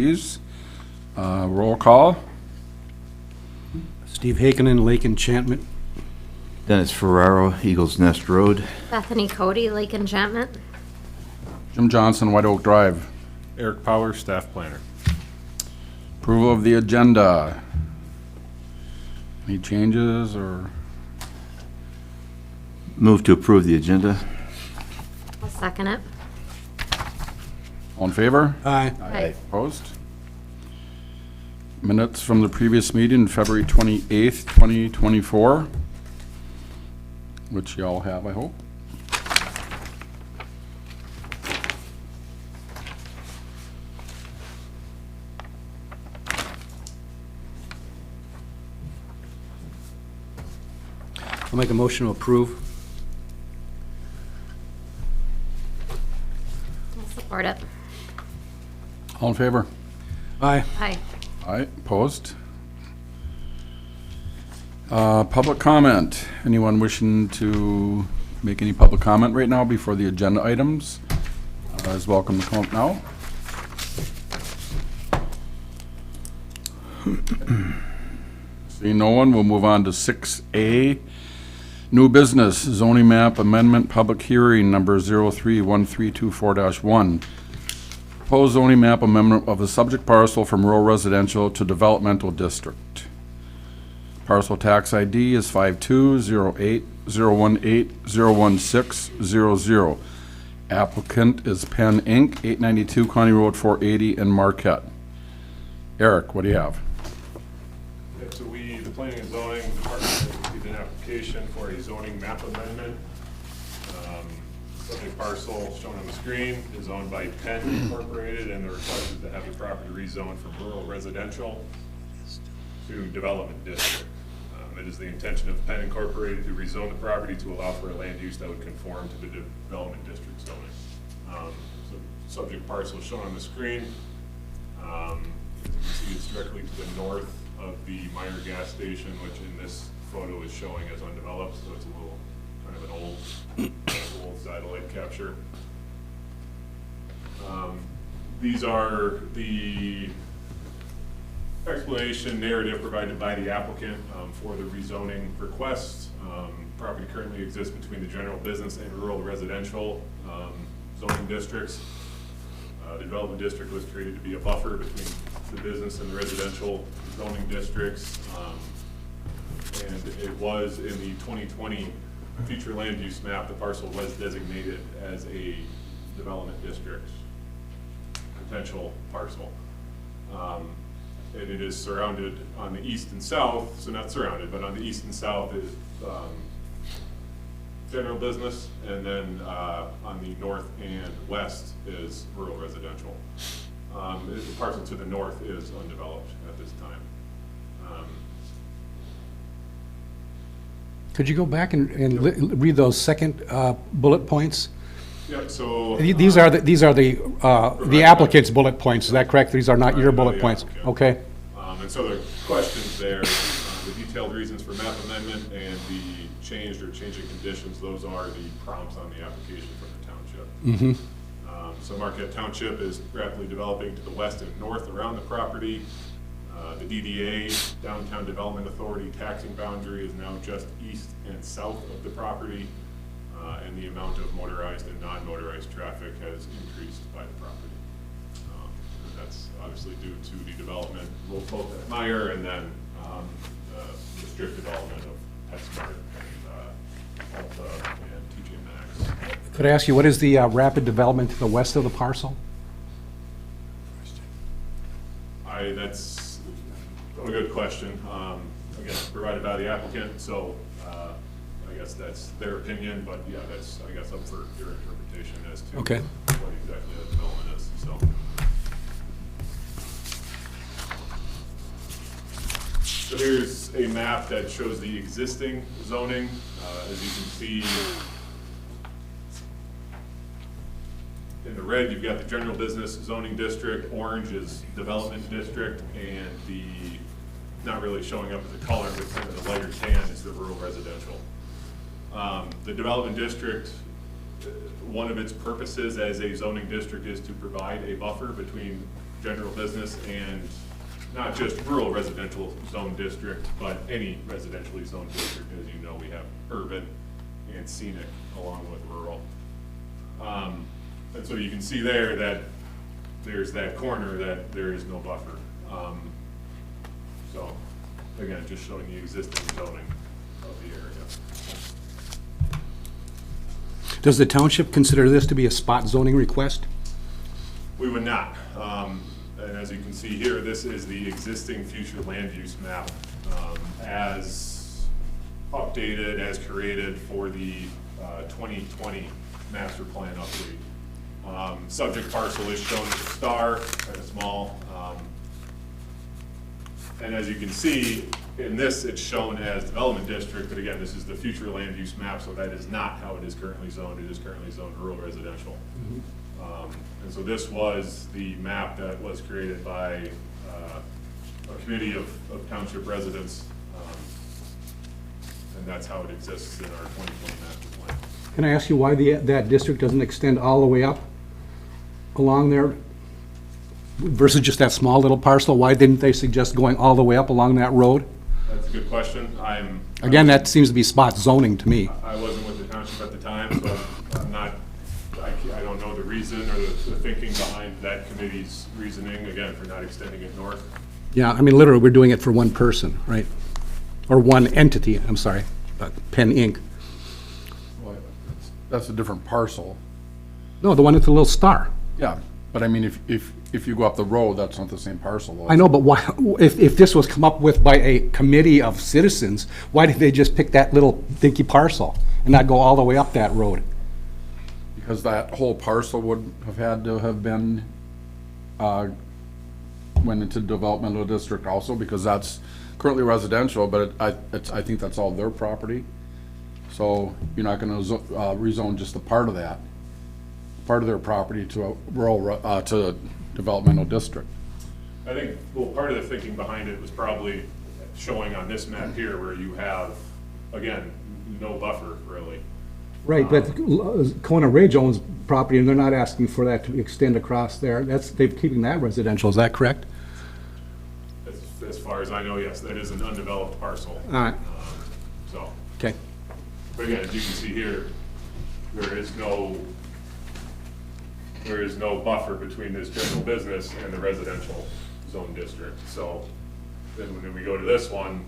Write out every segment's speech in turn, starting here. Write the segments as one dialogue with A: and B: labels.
A: Please, roll call.
B: Steve Hakenin, Lake Enchantment.
C: Dennis Ferraro, Eagles Nest Road.
D: Bethany Cody, Lake Enchantment.
A: Jim Johnson, White Oak Drive.
E: Eric Power, Staff Planner.
A: Approval of the agenda. Any changes or?
C: Move to approve the agenda.
D: I'll second it.
A: All in favor?
B: Aye.
D: Aye.
A: Opposed? Minutes from the previous meeting, February 28th, 2024, which y'all have, I hope.
B: I'll make a motion to approve.
D: I'll support it.
A: All in favor?
B: Aye.
D: Aye.
A: Aye, opposed? Public comment. Anyone wishing to make any public comment right now before the agenda items is welcome to come up now. Seeing no one, we'll move on to 6A. New business, zoning map amendment, public hearing number 031324-1. Proposed zoning map amendment of the subject parcel from rural residential to developmental district. Parcel tax ID is 520801801600. Applicant is Penn Inc., 892 County Road 480 in Marquette. Eric, what do you have?
E: Yeah, so the Planning and Zoning Department has received an application for a zoning map amendment. Subject parcel shown on the screen is owned by Penn Incorporated, and the request is to have the property rezoned from rural residential to development district. It is the intention of Penn Incorporated to rezone the property to allow for a land use that would conform to the development district zoning. So subject parcel is shown on the screen. As you can see, it's directly to the north of the Meyer gas station, which in this photo is showing as undeveloped, so it's a little kind of an old satellite capture. These are the explanation narrative provided by the applicant for the rezoning request. Property currently exists between the general business and rural residential zoning districts. The development district was created to be a buffer between the business and the residential zoning districts. And it was in the 2020 future land use map, the parcel was designated as a development district potential parcel. And it is surrounded on the east and south, so not surrounded, but on the east and south is general business, and then on the north and west is rural residential. The parcel to the north is undeveloped at this time.
B: Could you go back and read those second bullet points?
E: Yeah, so
B: These are the applicant's bullet points, is that correct? These are not your bullet points?
E: applicant.
B: Okay.
E: And so the questions there, the detailed reasons for map amendment and the changed or changing conditions, those are the prompts on the application from the township. So Marquette Township is rapidly developing to the west and north around the property. The DDA, Downtown Development Authority taxing boundary is now just east and south of the property. And the amount of motorized and non-motorized traffic has increased by the property. And that's obviously due to the development, both at Meyer and then the strict development of PetSmart and Alta and TJ Maxx.
B: Could I ask you, what is the rapid development to the west of the parcel?
E: That's a good question. Again, provided by the applicant, so I guess that's their opinion, but yeah, that's, I guess, up for your interpretation as to
B: Okay.
E: what exactly that development is, so. So here's a map that shows the existing zoning. As you can see, in the red, you've got the general business zoning district, orange is development district, and the, not really showing up as a color, but kind of the lighter tan is the rural residential. The development district, one of its purposes as a zoning district is to provide a buffer between general business and not just rural residential zone district, but any residentially zoned district. As you know, we have urban and scenic along with rural. And so you can see there that there's that corner that there is no buffer. So again, just showing the existing zoning of the area.
B: Does the township consider this to be a spot zoning request?
E: We would not. And as you can see here, this is the existing future land use map as updated, as created for the 2020 master plan update. Subject parcel is shown as a star, kind of small. And as you can see, in this, it's shown as development district, but again, this is the future land use map, so that is not how it is currently zoned. It is currently zoned rural residential. And so this was the map that was created by a committee of township residents, and that's how it exists in our 2020 master plan.
B: Can I ask you why that district doesn't extend all the way up along there versus just that small little parcel? Why didn't they suggest going all the way up along that road?
E: That's a good question.
B: Again, that seems to be spot zoning to me.
E: I wasn't with the township at the time, so I'm not, I don't know the reason or the thinking behind that committee's reasoning, again, for not extending it north.
B: Yeah, I mean, literally, we're doing it for one person, right? Or one entity, I'm sorry, Penn Inc.
A: Well, that's a different parcel.
B: No, the one with the little star.
A: Yeah, but I mean, if you go up the road, that's not the same parcel. though.
B: I know, but why, if this was come up with by a committee of citizens, why did they just pick that little dinky parcel and not go all the way up that road?
A: Because that whole parcel would have had to have been, went into developmental district also, because that's currently residential, but I think that's all their property. So you're not gonna rezone just a part of that, part of their property to a rural, to a developmental district.
E: I think, well, part of the thinking behind it was probably showing on this map here where you have, again, no buffer really.
B: Right, but Kona Ridge owns property, and they're not asking for that to extend across there. They're keeping that residential, is that correct?
E: As far as I know, yes, that is an undeveloped parcel.
B: All right,
E: So,
B: okay.
E: but again, as you can see here, there is no buffer between this general business and the residential zone district. So then when we go to this one,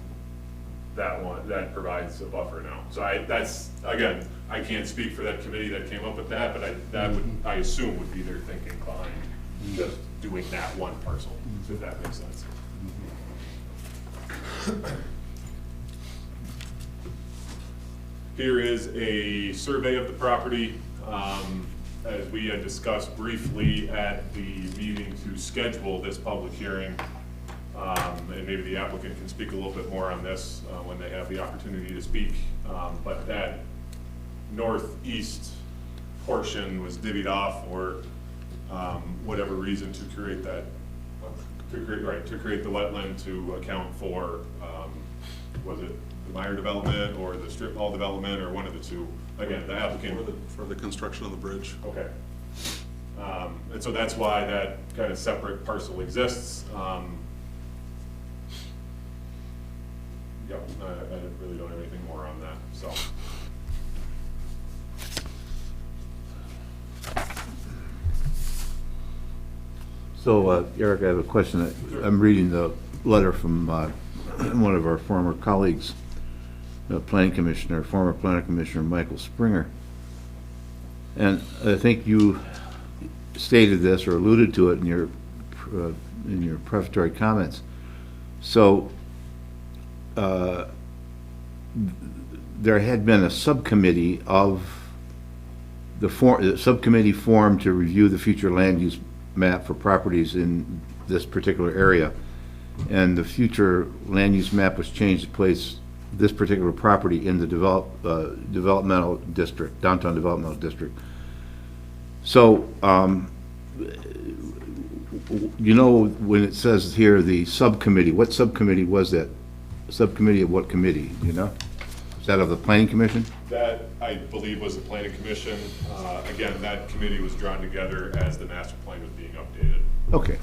E: that provides a buffer now. So that's, again, I can't speak for that committee that came up with that, but I assume would be their thinking behind just doing that one parcel, if that makes sense. Here is a survey of the property. As we had discussed briefly at the meeting to schedule this public hearing, and maybe the applicant can speak a little bit more on this when they have the opportunity to speak, but that northeast portion was divvied off for whatever reason to create that, to create the wetland to account for, was it the Meyer development or the strip mall development, or one of the two? Again, the applicant.
F: For the construction of the bridge.
E: Okay. And so that's why that kind of separate parcel exists. Yeah, I really don't have anything more on that, so.
C: So, Eric, I have a question. I'm reading the letter from one of our former colleagues, the planning commissioner, former planning commissioner Michael Springer. And I think you stated this or alluded to it in your prefatory comments. So, there had been a subcommittee subcommittee formed to review the future land use map for properties in this particular area. And the future land use map was changed to place this particular property in the developmental district, downtown developmental district. So, you know, when it says here the subcommittee, what subcommittee was that? Subcommittee of what committee, do you know? Is that of the planning commission?
E: That, I believe, was the planning commission. Again, that committee was drawn together as the master plan was being updated.
C: Okay.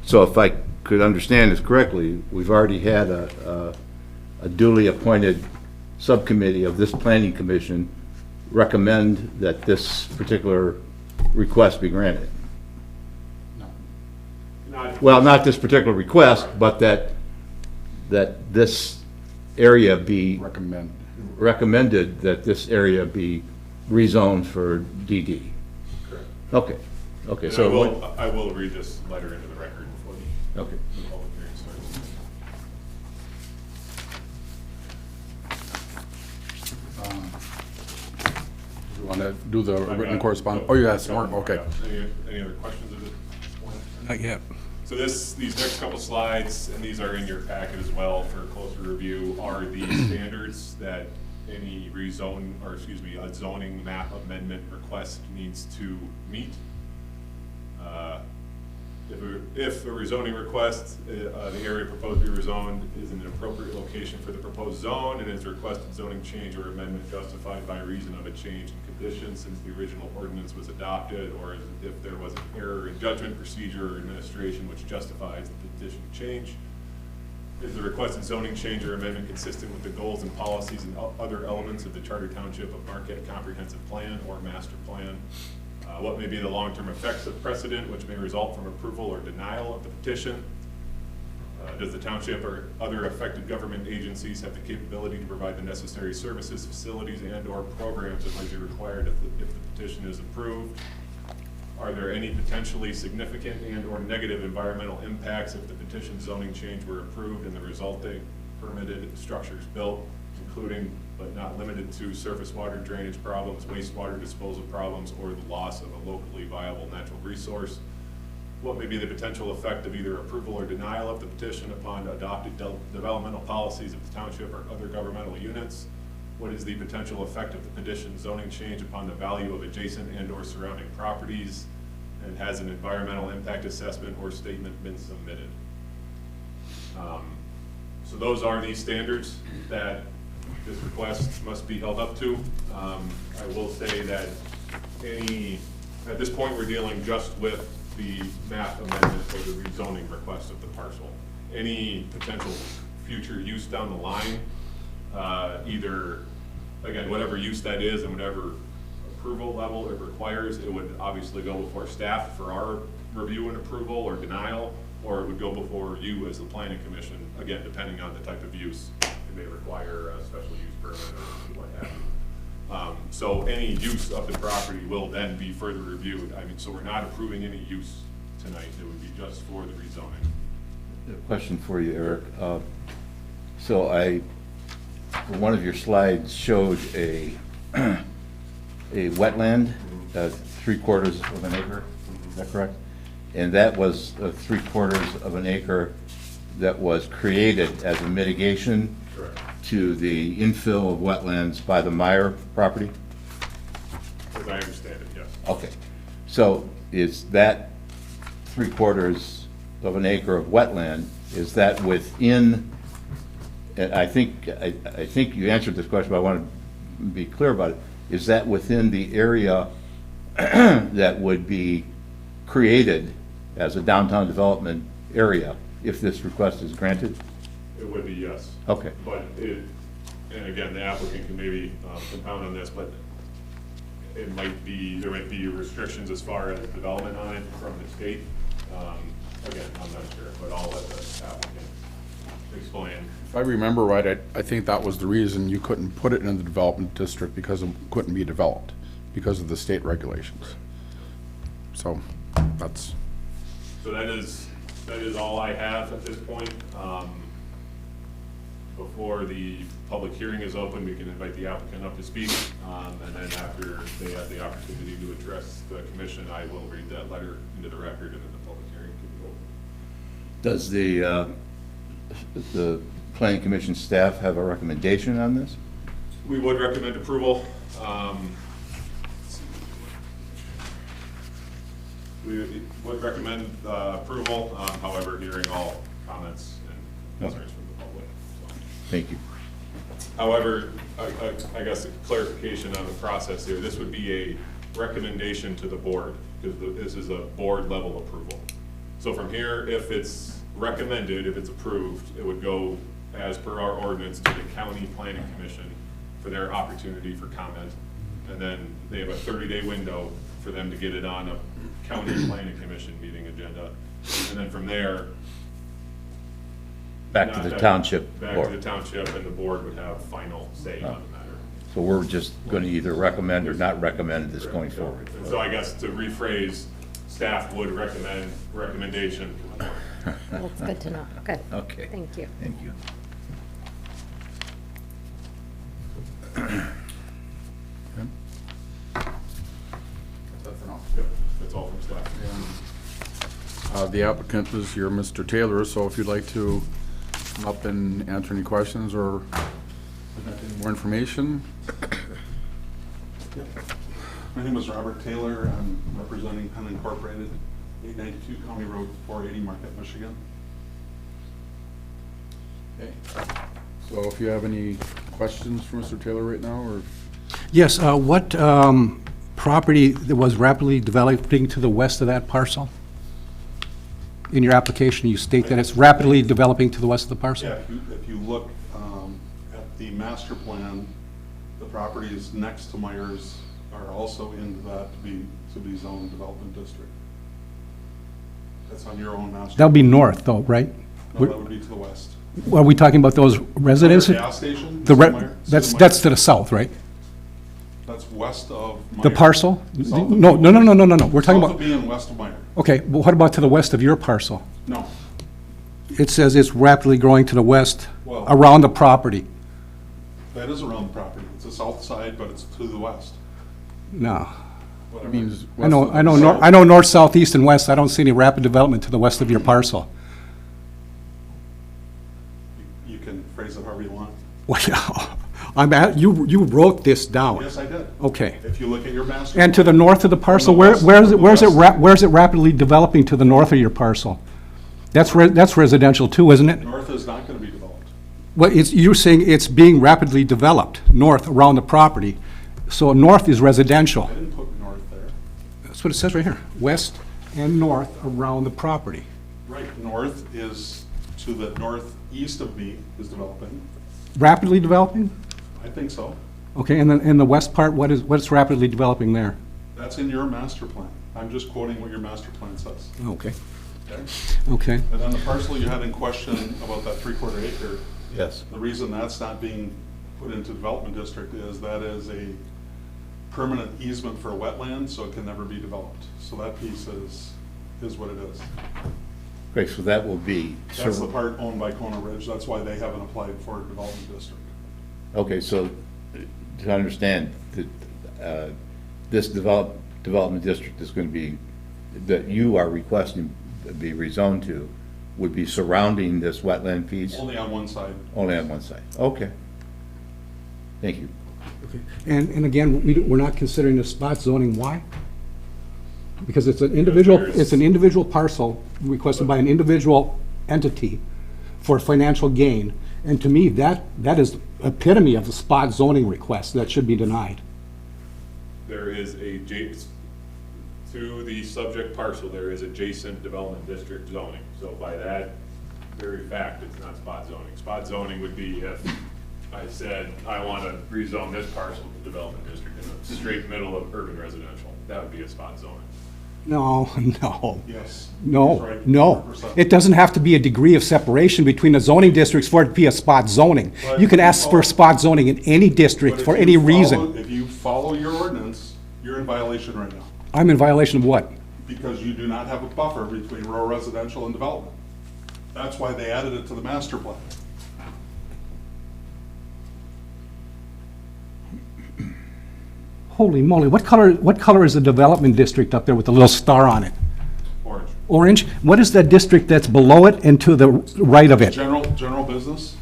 C: So if I could understand this correctly, we've already had a duly appointed subcommittee of this planning commission recommend that this particular request be granted.
E: Not-
C: Well, not this particular request, but that this area be
A: Recommend.
C: recommended that this area be rezoned for DD.
E: Correct.
C: Okay, okay,
E: And
C: so.
E: I will read this letter into the record before
C: Okay.
E: the public hearing starts.
A: You want to do the written correspondence? Oh, you got some more? Okay.
E: Any other questions at this point?
B: Not yet.
E: So these next couple slides, and these are in your packet as well for closer review, are the standards that any rezone, or excuse me, a zoning map amendment request needs to meet. If a rezoning request, the area proposed to be rezoned is in an appropriate location for the proposed zone, and is requested zoning change or amendment justified by reason of a change in conditions since the original ordinance was adopted, or if there was an error in judgment, procedure, or administration which justifies the petition change. Is the requested zoning change or amendment consistent with the goals and policies and other elements of the Charter Township of Marquette Comprehensive Plan or Master Plan? What may be the long-term effects of precedent which may result from approval or denial of the petition? Does the township or other affected government agencies have the capability to provide the necessary services, facilities, and/or programs that might be required if the petition is approved? Are there any potentially significant and/or negative environmental impacts if the petition zoning change were approved and the resulting permitted structures built, including but not limited to surface water drainage problems, wastewater disposal problems, or the loss of a locally viable natural resource? What may be the potential effect of either approval or denial of the petition upon adopted developmental policies of the township or other governmental units? What is the potential effect of the petition zoning change upon the value of adjacent and/or surrounding properties? And has an environmental impact assessment or statement been submitted? So those are the standards that this request must be held up to. I will say that at this point, we're dealing just with the map amendment or the rezoning request of the parcel. Any potential future use down the line, either, again, whatever use that is and whatever approval level it requires, it would obviously go before staff for our review and approval or denial, or it would go before you as the planning commission, again, depending on the type of use. It may require a special use permit or what have you. So any use of the property will then be further reviewed. I mean, so we're not approving any use tonight. It would be just for the rezoning.
C: A question for you, Eric. So one of your slides showed a wetland, 3/4 of an acre, is that correct? And that was 3/4 of an acre that was created as a mitigation
E: Correct.
C: to the infill of wetlands by the Meyer property?
E: As I understand it, yes.
C: Okay, so is that 3/4 of an acre of wetland, is that within, and I think you answered this question, but I want to be clear about it. Is that within the area that would be created as a downtown development area if this request is granted?
E: It would be yes.
C: Okay,
E: But and again, the applicant can maybe compound on this, but there might be restrictions as far as development on it from the state. Again, I'm not sure, but I'll let the applicant explain.
A: If I remember right, I think that was the reason you couldn't put it in the development district, because it couldn't be developed, because of the state regulations. So that's,
E: So that is all I have at this point. Before the public hearing is open, we can invite the applicant up to speak. And then after they have the opportunity to address the commission, I will read that letter into the record, and then the public hearing can be open.
C: does the planning commission staff have a recommendation on this?
E: We would recommend approval. We would recommend approval, however, hearing all comments and concerns from the public. So.
C: Thank you.
E: However, I guess a clarification on the process here, this would be a recommendation to the board, because this is a board level approval. So from here, if it's recommended, if it's approved, it would go as per our ordinance to the county planning commission for their opportunity for comment. And then they have a 30-day window for them to get it on a county planning commission meeting agenda. And then from there.
G: Back to the township
E: Back to the
G: board.
E: township, and the board would have final say on the matter.
G: So we're just going to either recommend or not recommend this going forward.
E: And so I guess to rephrase, staff would recommend recommendation.
D: That's good to know. Good.
G: Okay.
D: Thank you.
G: Thank you.
E: Yep, that's all from staff.
A: The applicant is your Mr. Taylor, so if you'd like to come up and answer any questions or any more information.
F: My name is Robert Taylor. I'm representing Penn Incorporated, 892 County Road 480, Marquette, Michigan.
A: Okay. So if you have any questions for Mr. Taylor right now, or?
B: Yes, what property that was rapidly developing to the west of that parcel? In your application, you state that it's rapidly developing to the west of the parcel?
F: Yeah, if you look at the master plan, the properties next to Myers are also in that to be zoned development district. That's on your own master.
B: That'll be north though, right?
F: No, that would be to the west.
B: Are we talking about those residences?
F: Gas station?
B: The
F: Myers-
B: that's to the south, right?
F: That's west of Myers.
B: The parcel?
F: South of-
B: No. We're talking
F: South of
B: about,
F: being west of Myers.
B: okay, well, what about to the west of your parcel?
F: No,
B: It says it's rapidly growing to the west
F: Well-
B: around the property.
F: that is around the property. It's the south side, but it's to the west.
B: No.
F: Whatever.
A: Means
B: I know,
A: west of
B: I know,
A: the-
B: I know north, south, east, and west. I don't see any rapid development to the west of your parcel.
F: You can phrase it however you want.
B: Well, you wrote this down.
F: Yes, I did.
B: Okay.
F: If you look at your master.
B: And to the north of the parcel,
F: west-
B: where's
F: west.
B: it rapidly developing to the north of your parcel? That's residential too, isn't it?
F: North is not going to be developed.
B: Well, you're saying it's being rapidly developed north around the property. So north is residential.
F: I didn't put north there.
B: That's what it says right here. West and north around the property.
F: Right, north is to the northeast of me is developing.
B: Rapidly developing?
F: I think so.
B: Okay, and then in the west part, what's rapidly developing there?
F: That's in your master plan. I'm just quoting what your master plan says.
B: Okay,
F: Okay?
B: okay.
F: And then the parcel you had in question about that 3/4 acre,
G: Yes.
F: the reason that's not being put into development district is that is a permanent easement for a wetland, so it can never be developed. So that piece is what it is.
G: Great, so that will be.
F: That's the part owned by Kona Ridge. That's why they haven't applied for a development district.
G: Okay, so to understand, that this development district is going to be, that you are requesting to be rezoned to, would be surrounding this wetland piece?
F: Only on one side.
G: Only on one side? Okay. Thank you.
B: And again, we're not considering the spot zoning. Why? Because it's an individual parcel requested by an individual entity for financial gain. And to me, that is epitome of a spot zoning request that should be denied.
E: There is to the subject parcel, there is adjacent development district zoning. So by that very fact, it's not spot zoning. Spot zoning would be if I said, I want to rezone this parcel to development district in the straight middle of urban residential. That would be a spot zoning.
B: No.
F: Yes. He's
B: No,
F: right,
B: no.
F: 100%.
B: It doesn't have to be a degree of separation between the zoning districts for it to be a spot zoning.
F: But
B: You can
F: if you
B: ask for
F: follow-
B: spot zoning in any
F: But
B: district
F: if
B: for
F: you
B: any
F: follow-
B: reason.
F: If you follow your ordinance, you're in violation right now,
B: I'm in violation of what?
F: because you do not have a buffer between rural residential and development. That's why they added it to the master plan.
B: Holy moly, what color is the development district up there with the little star on it?
E: Orange.
B: Orange? What is that district that's below it and to the right of it?
F: General business?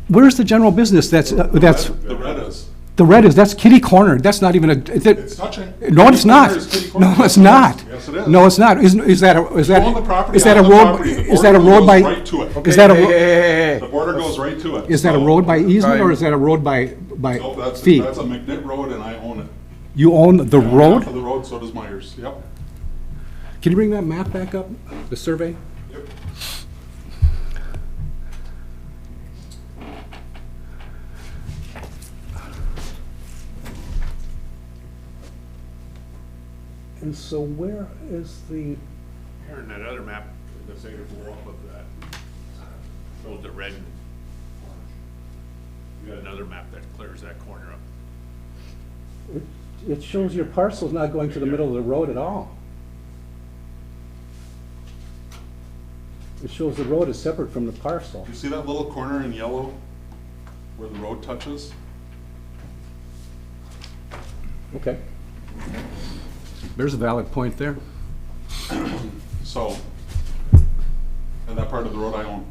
B: Where's the general business that's,
F: The red is.
B: the red is, that's kitty corner, that's not even a,
F: It's touching.
B: no, it's not.
F: Kitty corner is kitty corner.
B: No, it's not.
F: Yes, it is.
B: No, it's not. Is that a, is that,
F: Go on the property,
B: is that a
F: on the
B: road,
F: property. The
B: is that a
F: border
B: road
F: goes
B: by?
F: right to it.
B: Is that a,
F: The border goes right to it.
B: is that a
F: So-
B: road by easement or is that a road by
F: Nope, that's
B: fee?
F: a McNitt road and I own it.
B: You own the
F: I own
B: road?
F: half of the road, so does Myers, yep.
B: Can you bring that map back up, the survey?
E: Yep.
B: And so where is the,
H: Here in that other map, the second floor up of that, shows the red. You got another map that clears that corner up.
B: it shows your parcel's not going to the middle of the road at all. It shows the road is separate from the parcel.
F: You see that little corner in yellow where the road touches?
B: Okay. There's a valid point there.
F: So, and that part of the road I own.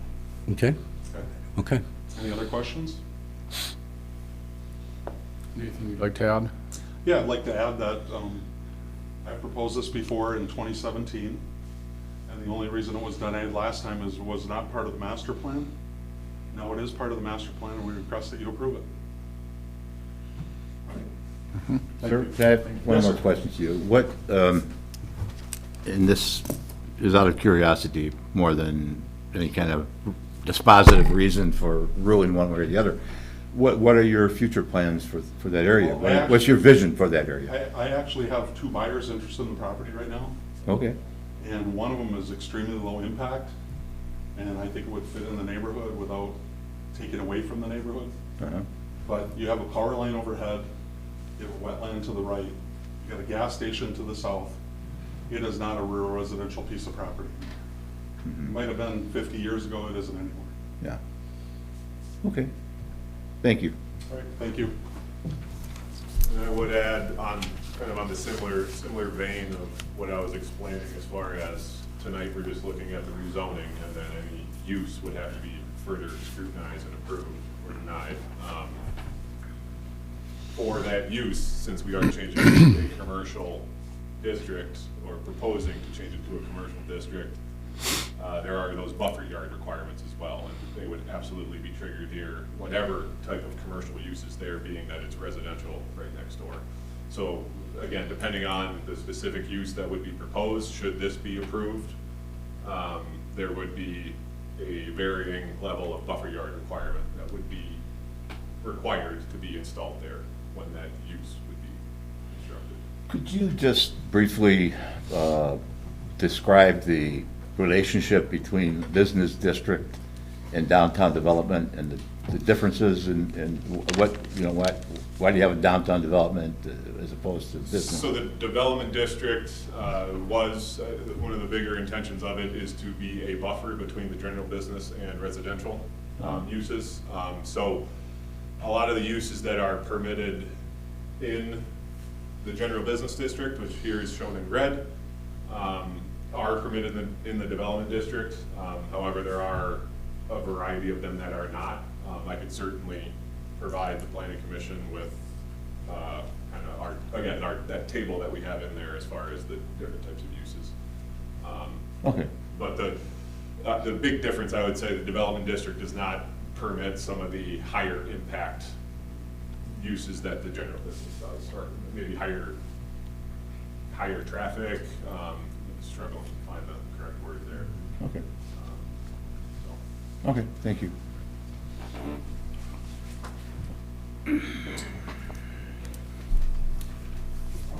B: Okay,
F: Okay.
B: okay.
F: Any other questions?
A: Anything you'd like to add?
F: Yeah, I'd like to add that I proposed this before in 2017, and the only reason it was denied last time is it was not part of the master plan. Now it is part of the master plan, and we request that you approve it.
G: Sir, can I have one
F: Yes,
G: more
F: sir.
G: question to you? What, and this is out of curiosity more than any kind of dispositive reason for ruling one way or the other. What are your future plans for that area?
F: Well,
G: What's your vision for that area?
F: I actually have 2 buyers interested in the property right now,
G: Okay.
F: and one of them is extremely low impact, and I think it would fit in the neighborhood without taking away from the neighborhood.
G: Uh-huh.
F: But you have a power line overhead, you have a wetland to the right, you got a gas station to the south. It is not a rural residential piece of property. It might have been 50 years ago, it isn't anymore.
G: Yeah. Okay. Thank you.
F: All right, thank you.
E: And I would add on, kind of on the similar vein of what I was explaining as far as tonight, we're just looking at the rezoning, and then any use would have to be further scrutinized and approved or denied. For that use, since we are changing it to a commercial district, or proposing to change it to a commercial district, there are those buffer yard requirements as well, and they would absolutely be triggered here, whatever type of commercial use is there, being that it's residential right next door. So, again, depending on the specific use that would be proposed, should this be approved, there would be a varying level of buffer yard requirement that would be required to be installed there when that use would be constructed.
G: Could you just briefly describe the relationship between business district and downtown development and the differences and what, why do you have a downtown development as opposed to business?
E: So the development district was, one of the bigger intentions of it is to be a buffer between the general business and residential uses. So a lot of the uses that are permitted in the general business district, which here is shown in red, are permitted in the development district. However, there are a variety of them that are not. I could certainly provide the planning commission with kind of that table that we have in there as far as the different types of uses.
G: Okay.
E: But the big difference, I would say, the development district does not permit some of the higher impact uses that the general business does, or maybe higher traffic, struggling to find the correct word there.
G: Okay.
E: So.
G: Okay, thank you.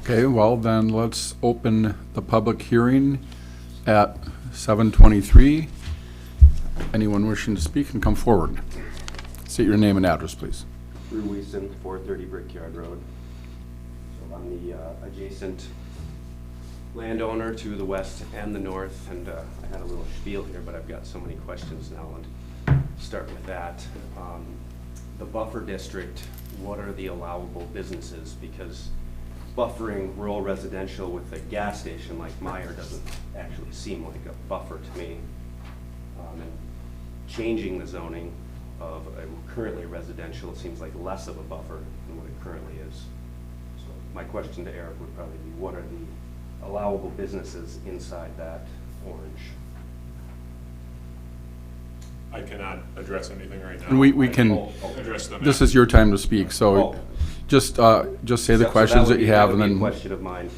A: Okay, well, then let's open the public hearing at 7:23. Anyone wishing to speak can come forward. State your name and address, please.
I: Drew Weeson, 430 Brickyard Road. So I'm the adjacent landowner to the west and the north, and I had a little spiel here, but I've got so many questions now, and start with that. The buffer district, what are the allowable businesses? Because buffering rural residential with a gas station like Meyer doesn't actually seem like a buffer to me. And changing the zoning of a currently residential, it seems like less of a buffer than what it currently is. So my question to Eric would probably be, what are the allowable businesses inside that orange?
E: I cannot address anything right now.
A: And we
E: I
A: can,
E: address them.
A: this is your time to speak, so
I: Oh.
A: just say the
I: So
A: questions
I: would
A: that you
I: be-
A: have
I: would
A: and
I: be a
A: then.
I: question of mine.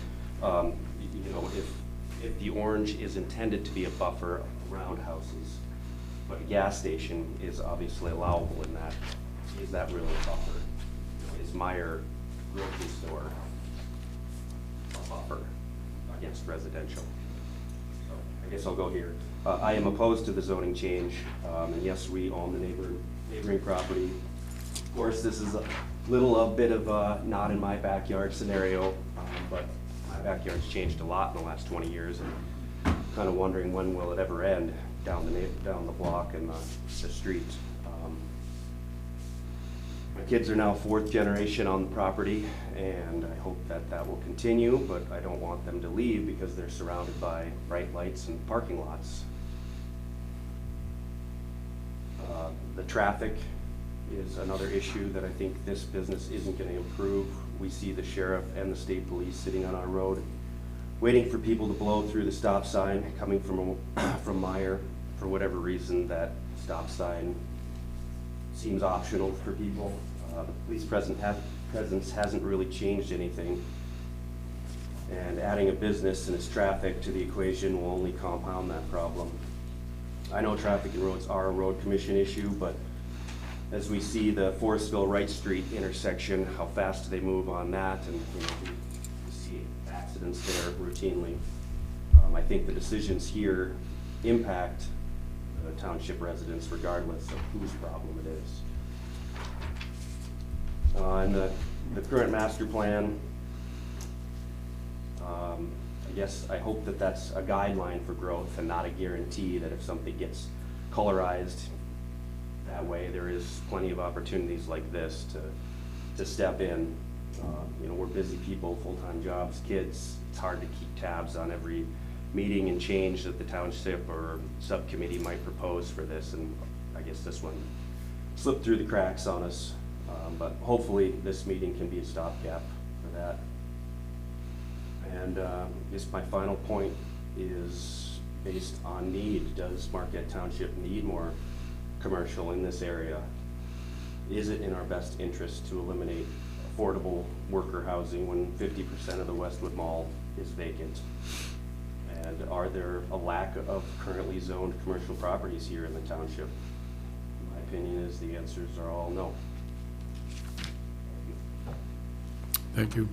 I: You know, if the orange is intended to be a buffer around houses, but a gas station is obviously allowable in that. Is that really a buffer? You know, is Meyer grocery store a buffer against residential? So I guess I'll go here. I am opposed to the zoning change, and yes, we own the neighboring property. Of course, this is a bit of a not in my backyard scenario, but my backyard's changed a lot in the last 20 years, and kind of wondering when will it ever end down the block and the street. My kids are now 4th generation on the property, and I hope that that will continue, but I don't want them to leave because they're surrounded by bright lights and parking lots. The traffic is another issue that I think this business isn't going to improve. We see the sheriff and the state police sitting on our road, waiting for people to blow through the stop sign coming from Meyer. For whatever reason, that stop sign seems optional for people. The police presence hasn't really changed anything. And adding a business and its traffic to the equation will only compound that problem. I know traffic and roads are a road commission issue, but as we see the Forestville Wright Street intersection, how fast do they move on that, and you know, we see accidents there routinely. I think the decisions here impact the township residents regardless of whose problem it is. And the current master plan, I hope that that's a guideline for growth and not a guarantee that if something gets colorized that way, there is plenty of opportunities like this to step in. You know, we're busy people, full-time jobs, kids. It's hard to keep tabs on every meeting and change that the township or subcommittee might propose for this, and I guess this one slipped through the cracks on us. But hopefully this meeting can be a stopgap for that. And I guess my final point is based on need. Does Marquette Township need more commercial in this area? Is it in our best interest to eliminate affordable worker housing when 50% of the Westwood Mall is vacant? And are there a lack of currently zoned commercial properties here in the township? My opinion is the answers are all no.
A: Thank you.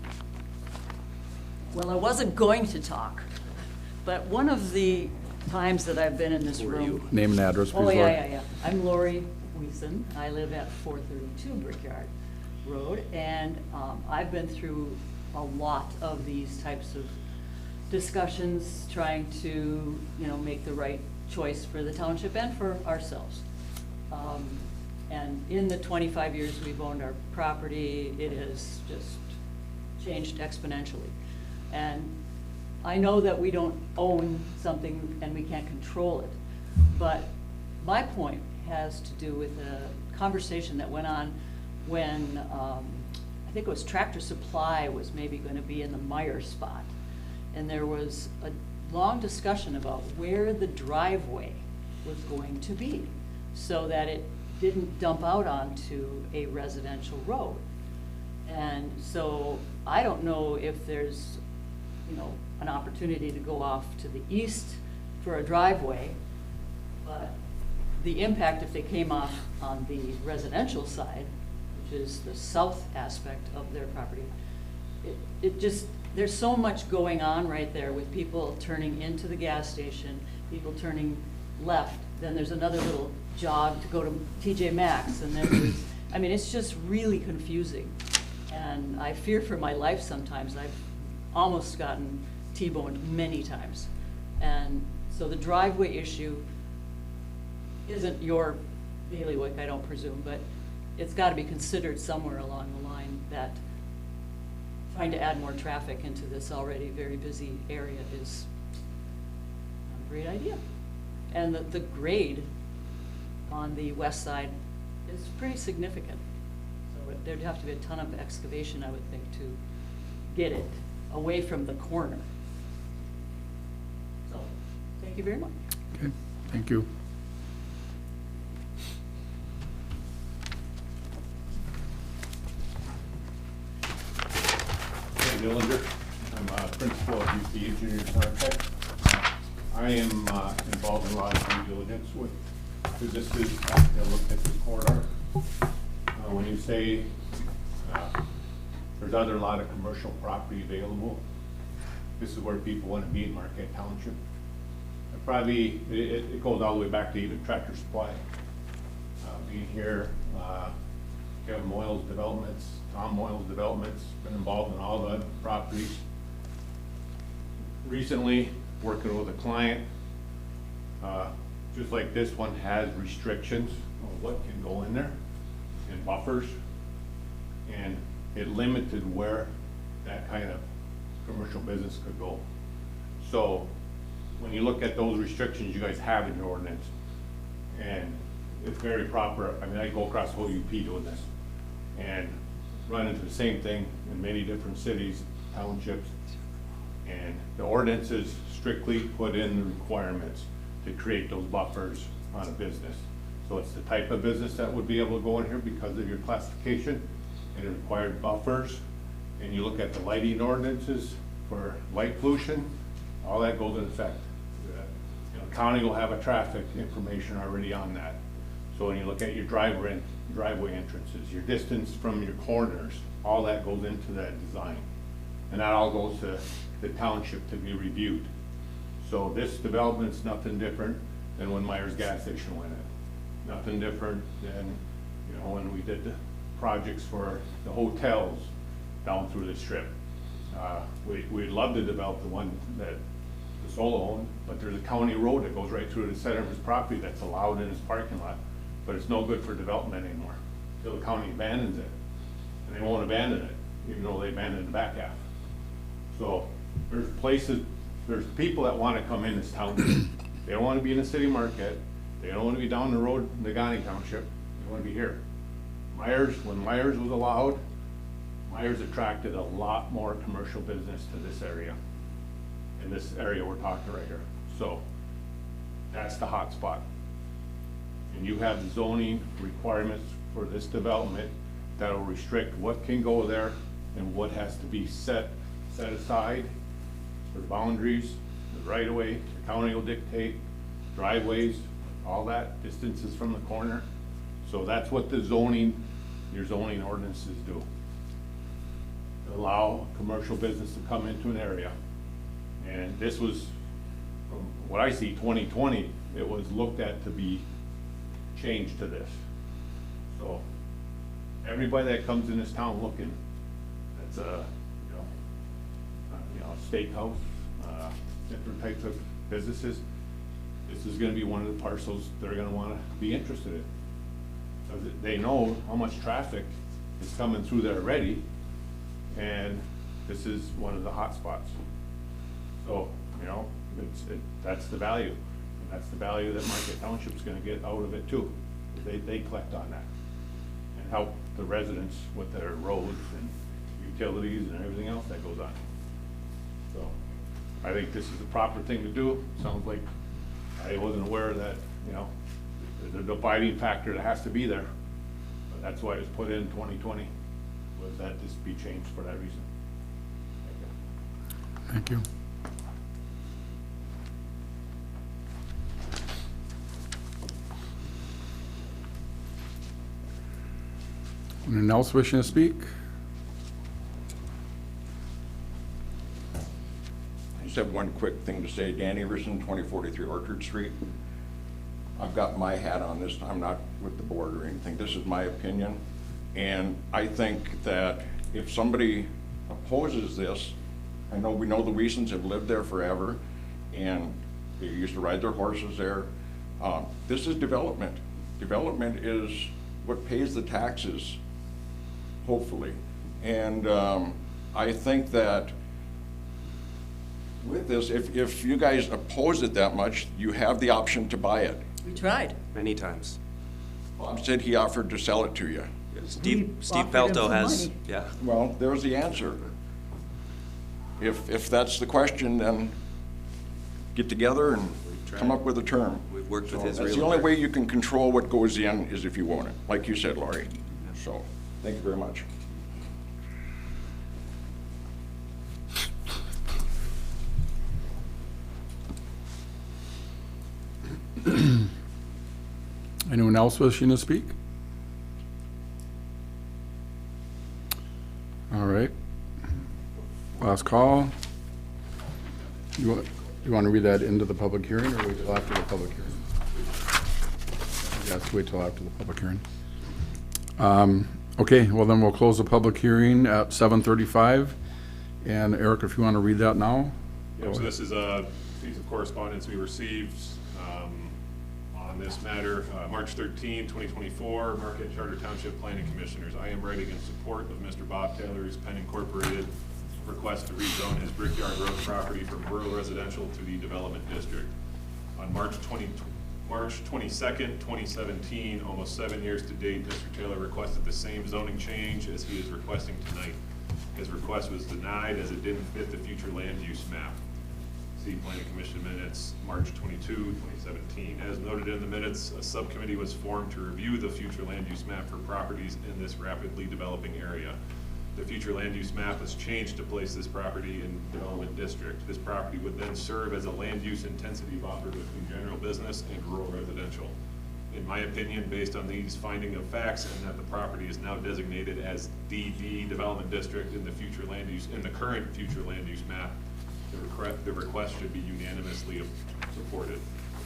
J: Well, I wasn't going to talk, but one of the times that I've been in this room.
A: Name and address, please,
J: Oh,
A: Lori.
J: yeah. I'm Lori Wiesen. I live at 432 Brickyard Road, and I've been through a lot of these types of discussions, trying to, you know, make the right choice for the township and for ourselves. And in the 25 years we've owned our property, it has just changed exponentially. And I know that we don't own something and we can't control it, but my point has to do with a conversation that went on when I think it was Tractor Supply was maybe going to be in the Meyer spot. And there was a long discussion about where the driveway was going to be so that it didn't dump out onto a residential road. And so I don't know if there's, you know, an opportunity to go off to the east for a driveway, but the impact if they came off on the residential side, which is the south aspect of their property, it just, there's so much going on right there with people turning into the gas station, people turning left, then there's another little jog to go to TJ Maxx, and then there's, I mean, it's just really confusing. And I fear for my life sometimes. I've almost gotten T-boned many times. And so the driveway issue isn't your bailiwick, I don't presume, but it's got to be considered somewhere along the line that trying to add more traffic into this already very busy area is a great idea. And the grade on the west side is pretty significant. So there'd have to be a ton of excavation, I would think, to get it away from the corner. So, thank you very much.
A: Okay, thank you.
H: Dillinger. I'm principal of UP Engineering Contract. I am involved in a lot of due diligence with businesses that look at this corridor. When you say there's a lot of commercial property available, this is where people want to be in Marquette Township. Probably, it goes all the way back to even Tractor Supply. Being here, Kevin Moyle's developments, Tom Moyle's developments, been involved in all the properties. Recently, working with a client, just like this one has restrictions on what can go in there and buffers. And it limited where that kind of commercial business could go. So when you look at those restrictions you guys have in your ordinance, and it's very proper. I mean, I go across the whole UP doing this and run into the same thing in many different cities, townships, and the ordinances strictly put in the requirements to create those buffers on a business. So it's the type of business that would be able to go in here because of your classification, and it required buffers. And you look at the lighting ordinances for light pollution, all that goes in effect. You know, county will have a traffic information already on that. So when you look at your driveway entrances, your distance from your corners, all that goes into that design. And that all goes to the township to be reviewed. So this development's nothing different than when Myers Gas Station went in. Nothing different than, you know, when we did the projects for the hotels down through the strip. We'd love to develop the one that the Solo owned, but there's a county road that goes right through the center of his property that's allowed in his parking lot, but it's no good for development anymore until the county abandons it. And they won't abandon it, even though they abandoned the back half. So there's places, there's people that want to come in this town. They don't want to be in the city market. They don't want to be down the road in Negaunee Township. They want to be here. Myers, when Myers was allowed, Myers attracted a lot more commercial business to this area. In this area we're talking right here. So that's the hot spot. And you have zoning requirements for this development that will restrict what can go there and what has to be set aside for boundaries, the right of way, the county will dictate, driveways, all that, distances from the corner. So that's what the zoning, your zoning ordinances do. Allow commercial business to come into an area. And this was, from what I see, 2020, it was looked at to be changed to this. So everybody that comes in this town looking, that's a, steakhouse, different types of businesses, this is gonna be one of the parcels they're gonna wanna be interested in. Because they know how much traffic is coming through there already, and this is one of the hot spots. So, that's the value. And that's the value that Marquette Township's gonna get out of it too. They collect on that and help the residents with their roads and utilities and everything else that goes on. So, I think this is the proper thing to do. Sounds like I wasn't aware that, there's a dividing factor that has to be there. But that's why it was put in 2020, was that this be changed for that reason.
A: Thank you. Anyone else wishing to speak?
K: I just have one quick thing to say. Dan Everson, 2043 Orchard Street. I've got my hat on this. I'm not with the board or anything. This is my opinion. And I think that if somebody opposes this, I know we know the Weasons have lived there forever and they used to ride their horses there. This is development. Development is what pays the taxes, hopefully. And I think that with this, if you guys oppose it that much, you have the option to buy it.
J: We tried.
I: Many times.
K: Bob said he offered to sell it to you.
I: Steve
J: offered him
I: Pelto
J: some
I: has,
J: money.
I: yeah.
K: Well, there's the answer. If that's the question, then get together and come up with a term.
I: We've worked with
K: So
I: his
K: that's the
I: realtor.
K: only way you can control what goes in is if you own it, like you said, Laurie. So, thank you very much.
A: Anyone else wishing to speak? All right. Last call. You want to read that into the public hearing or wait till after the public hearing? Yes, wait till after the public hearing. Okay, well then we'll close the public hearing at 7:35. And Eric, if you want to read that now?
E: Yep, so this is a piece of correspondence we received on this matter. March 13, 2024, Marquette Charter Township Planning Commissioners. I am writing in support of Mr. Bob Taylor's Penn Incorporated request to rezone his Brickyard Road property from rural residential to the development district. On March 22nd, 2017, almost 7 years to date, Mr. Taylor requested the same zoning change as he is requesting tonight. His request was denied as it didn't fit the future land use map. See Planning Commission minutes, March 22, 2017. As noted in the minutes, a subcommittee was formed to review the future land use map for properties in this rapidly developing area. The future land use map was changed to place this property in development district. This property would then serve as a land use intensity buffer between general business and rural residential. In my opinion, based on these finding of facts and that the property is now designated as DD development district in the future land use, in the current future land use map, the request should be unanimously supported.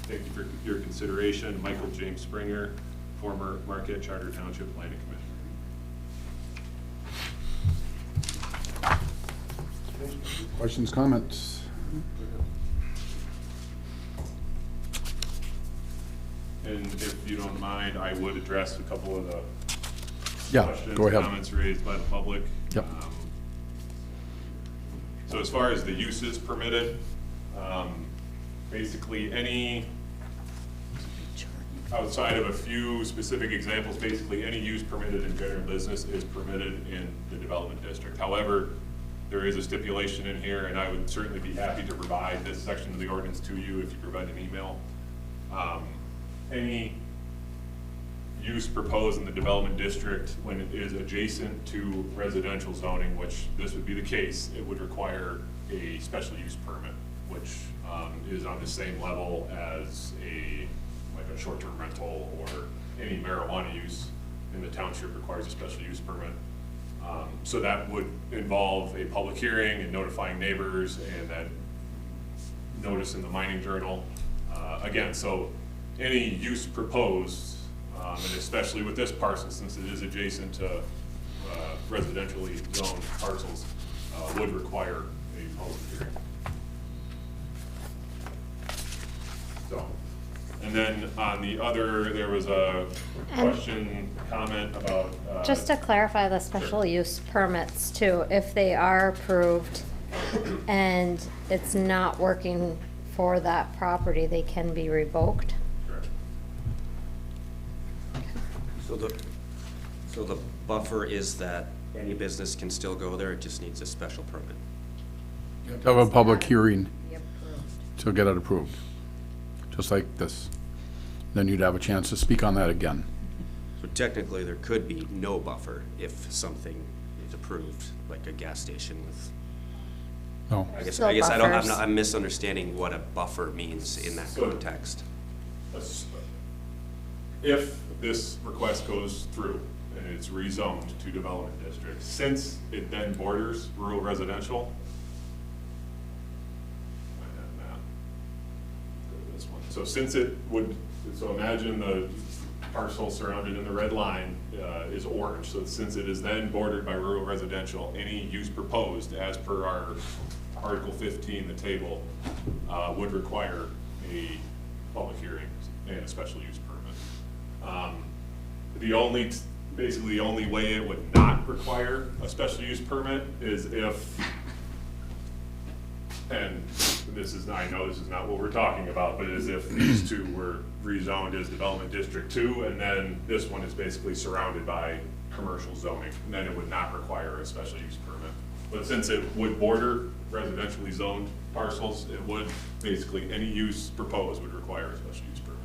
E: Thank you for your consideration. Michael James Springer, former Marquette Charter Township Planning Commissioner.
A: Questions, comments?
E: And if you don't mind, I would address a couple of the
A: Yeah,
E: questions,
A: go ahead.
E: comments raised by the public.
A: Yep.
E: So as far as the uses permitted, basically any, outside of a few specific examples, basically any use permitted in general business is permitted in the development district. However, there is a stipulation in here, and I would certainly be happy to provide this section of the ordinance to you if you provide an email. Any use proposed in the development district when it is adjacent to residential zoning, which this would be the case, it would require a special use permit, which is on the same level as like a short-term rental or any marijuana use in the township requires a special use permit. So that would involve a public hearing and notifying neighbors and then notice in the mining journal. Again, so any use proposed, and especially with this parcel, since it is adjacent to residentially zoned parcels, would require a public hearing. So, and then on the other, there was a question, comment about.
D: Just to clarify the special use permits too, if they are approved and it's not working for that property, they can be revoked?
E: Correct.
I: So the buffer is that any business can still go there, it just needs a special permit.
A: You have to have a public hearing
D: Be approved.
A: to get it approved, just like this. Then you'd have a chance to speak on that again.
I: So technically, there could be no buffer if something is approved, like a gas station with,
A: No.
D: Still buffers.
I: I'm misunderstanding what a buffer means in that
E: So-
I: context.
E: If this request goes through and it's rezoned to development district, since it then borders rural residential. Find that map. Go to this one. So since it would, so imagine the parcel surrounded in the red line is orange. So since it is then bordered by rural residential, any use proposed as per our Article 15, the table, would require a public hearing and a special use permit. Basically the only way it would not require a special use permit is if, and this is, I know this is not what we're talking about, but is if these two were rezoned as development district 2, and then this one is basically surrounded by commercial zoning, and then it would not require a special use permit. But since it would border residentially zoned parcels, it would, basically, any use proposed would require a special use permit.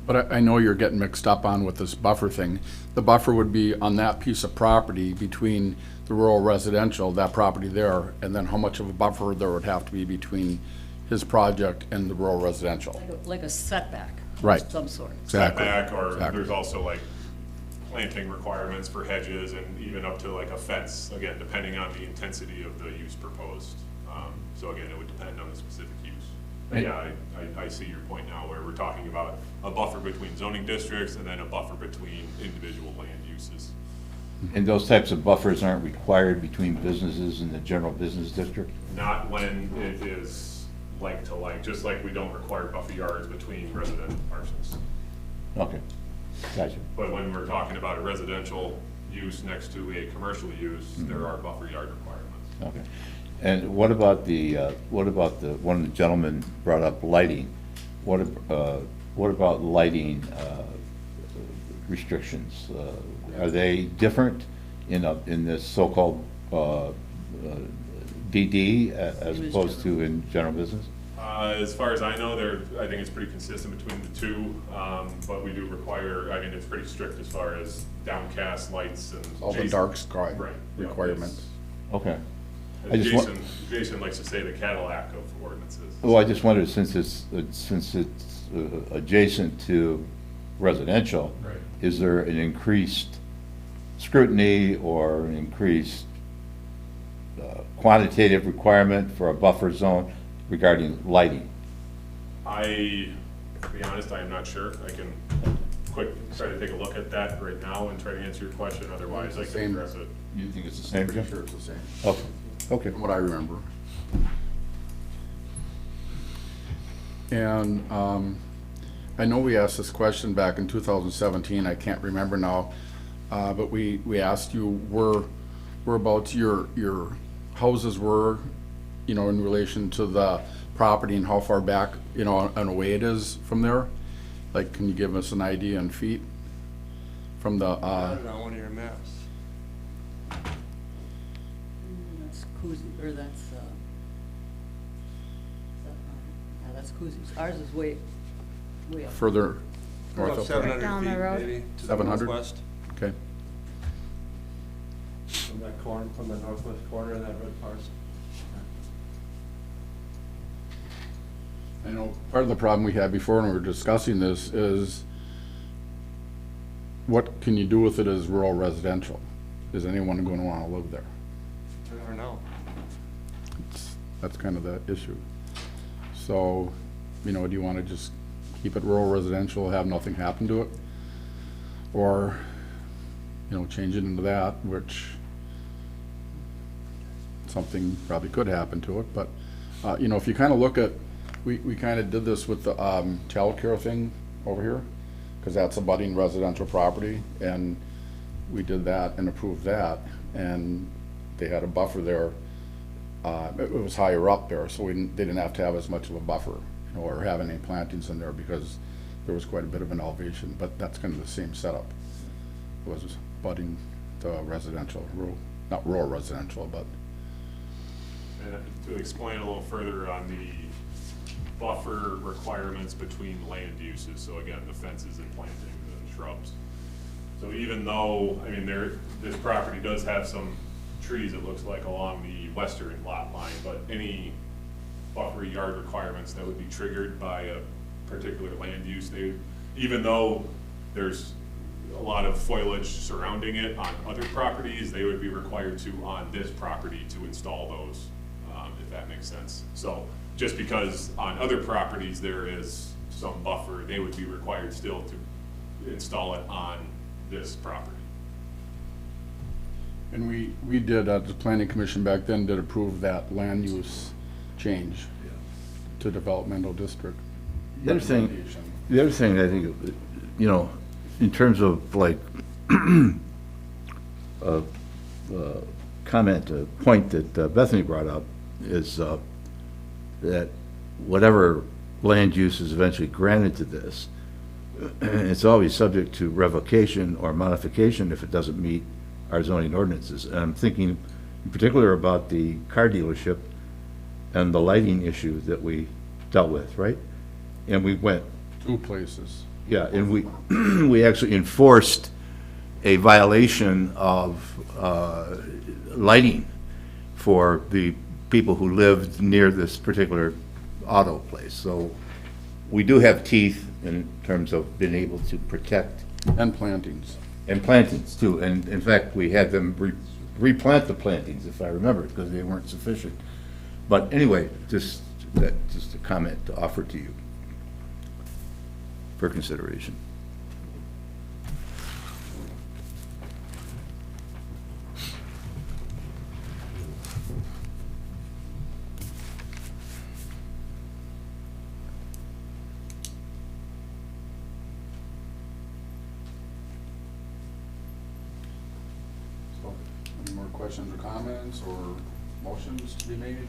A: But I know you're getting mixed up on with this buffer thing. The buffer would be on that piece of property between the rural residential, that property there, and then how much of a buffer there would have to be between his project and the rural residential.
J: Like a setback.
A: Right.
J: of some sort.
A: Exactly.
E: setback, or
A: Exactly.
E: there's also like planting requirements for hedges and even up to like a fence, again, depending on the intensity of the use proposed. So again, it would depend on the specific use. But yeah, I see your point now where we're talking about a buffer between zoning districts and then a buffer between individual land uses.
G: And those types of buffers aren't required between businesses in the general business district?
E: Not when it is like to like, just like we don't require buffer yards between residential parcels.
G: Okay, gotcha.
E: But when we're talking about a residential use next to a commercial use, there are buffer yard requirements.
G: Okay. And what about one of the gentlemen brought up lighting. What about lighting restrictions? Are they different in this so-called DD as opposed to in general business?
E: As far as I know, I think it's pretty consistent between the two, but we do require, I mean, it's pretty strict as far as downcast lights and.
A: All the
E: Jason-
A: dark sky
E: Right, yeah,
A: requirements.
G: Okay.
E: it's-
G: I just wa-
E: Jason likes to say the Cadillac of ordinances.
G: Well, I just wondered, since it's adjacent to residential,
E: Right.
G: is there an increased scrutiny or an increased quantitative requirement for a buffer zone regarding lighting?
E: To be honest, I am not sure. I can try to take a look at that right now and try to answer your question, otherwise I can
A: Same.
E: address it.
G: You think it's the same,
A: Pretty
G: Jim?
A: sure it's the same,
G: Okay, okay.
A: from what I remember. And I know we asked this question back in 2017, I can't remember now, but we asked you whereabouts your houses were, you know, in relation to the property and how far back, you know, and away it is from there? Like, can you give us an idea in feet from the,
L: On one of your maps.
J: That's Kuzi, or that's, yeah, that's Kuzi's. Ours is way up.
A: further north
L: About
A: up there?
L: 700
D: Down the
L: feet,
D: road.
L: maybe, to the
A: 700?
L: northwest.
A: Okay.
L: From that corner, from the northwest corner of that red parcel.
A: I know part of the problem we had before when we were discussing this is what can you do with it as rural residential? Is anyone going to want to live there?
L: I don't know.
A: That's kind of the issue. So, you know, do you want to just keep it rural residential, have nothing happen to it? Or, you know, change it into that, which something probably could happen to it, but, you know, if you kind of look at, we kind of did this with the childcare thing over here, because that's a budding residential property, and we did that and approved that, and they had a buffer there. It was higher up there, so they didn't have to have as much of a buffer, you know, or have any plantings in there, because there was quite a bit of an elevation, but that's kind of the same setup. It was budding the residential, not rural residential, but.
E: And to explain a little further on the buffer requirements between land uses, so again, the fences and plantings and shrubs. So even though, I mean, this property does have some trees, it looks like, along the western lot line, but any buffer yard requirements that would be triggered by a particular land use, even though there's a lot of foliage surrounding it on other properties, they would be required to, on this property, to install those, if that makes sense. So just because on other properties there is some buffer, they would be required still to install it on this property.
A: And we did, the planning commission back then did approve that land use change to developmental district.
C: The other thing I think, you know, in terms of like, comment, a point that Bethany brought up is that whatever land use is eventually granted to this, it's always subject to revocation or modification if it doesn't meet our zoning ordinances. And I'm thinking in particular about the car dealership and the lighting issue that we dealt with, right? And we went,
A: 2 places.
C: yeah, and we actually enforced a violation of lighting for the people who lived near this particular auto place. So
G: we do have teeth in terms of being able to protect,
A: And plantings.
G: and plantings too. And in fact, we had them replant the plantings, if I remember, because they weren't sufficient. But anyway, just a comment to offer to you for consideration.
A: So, any more questions or comments or motions to be made?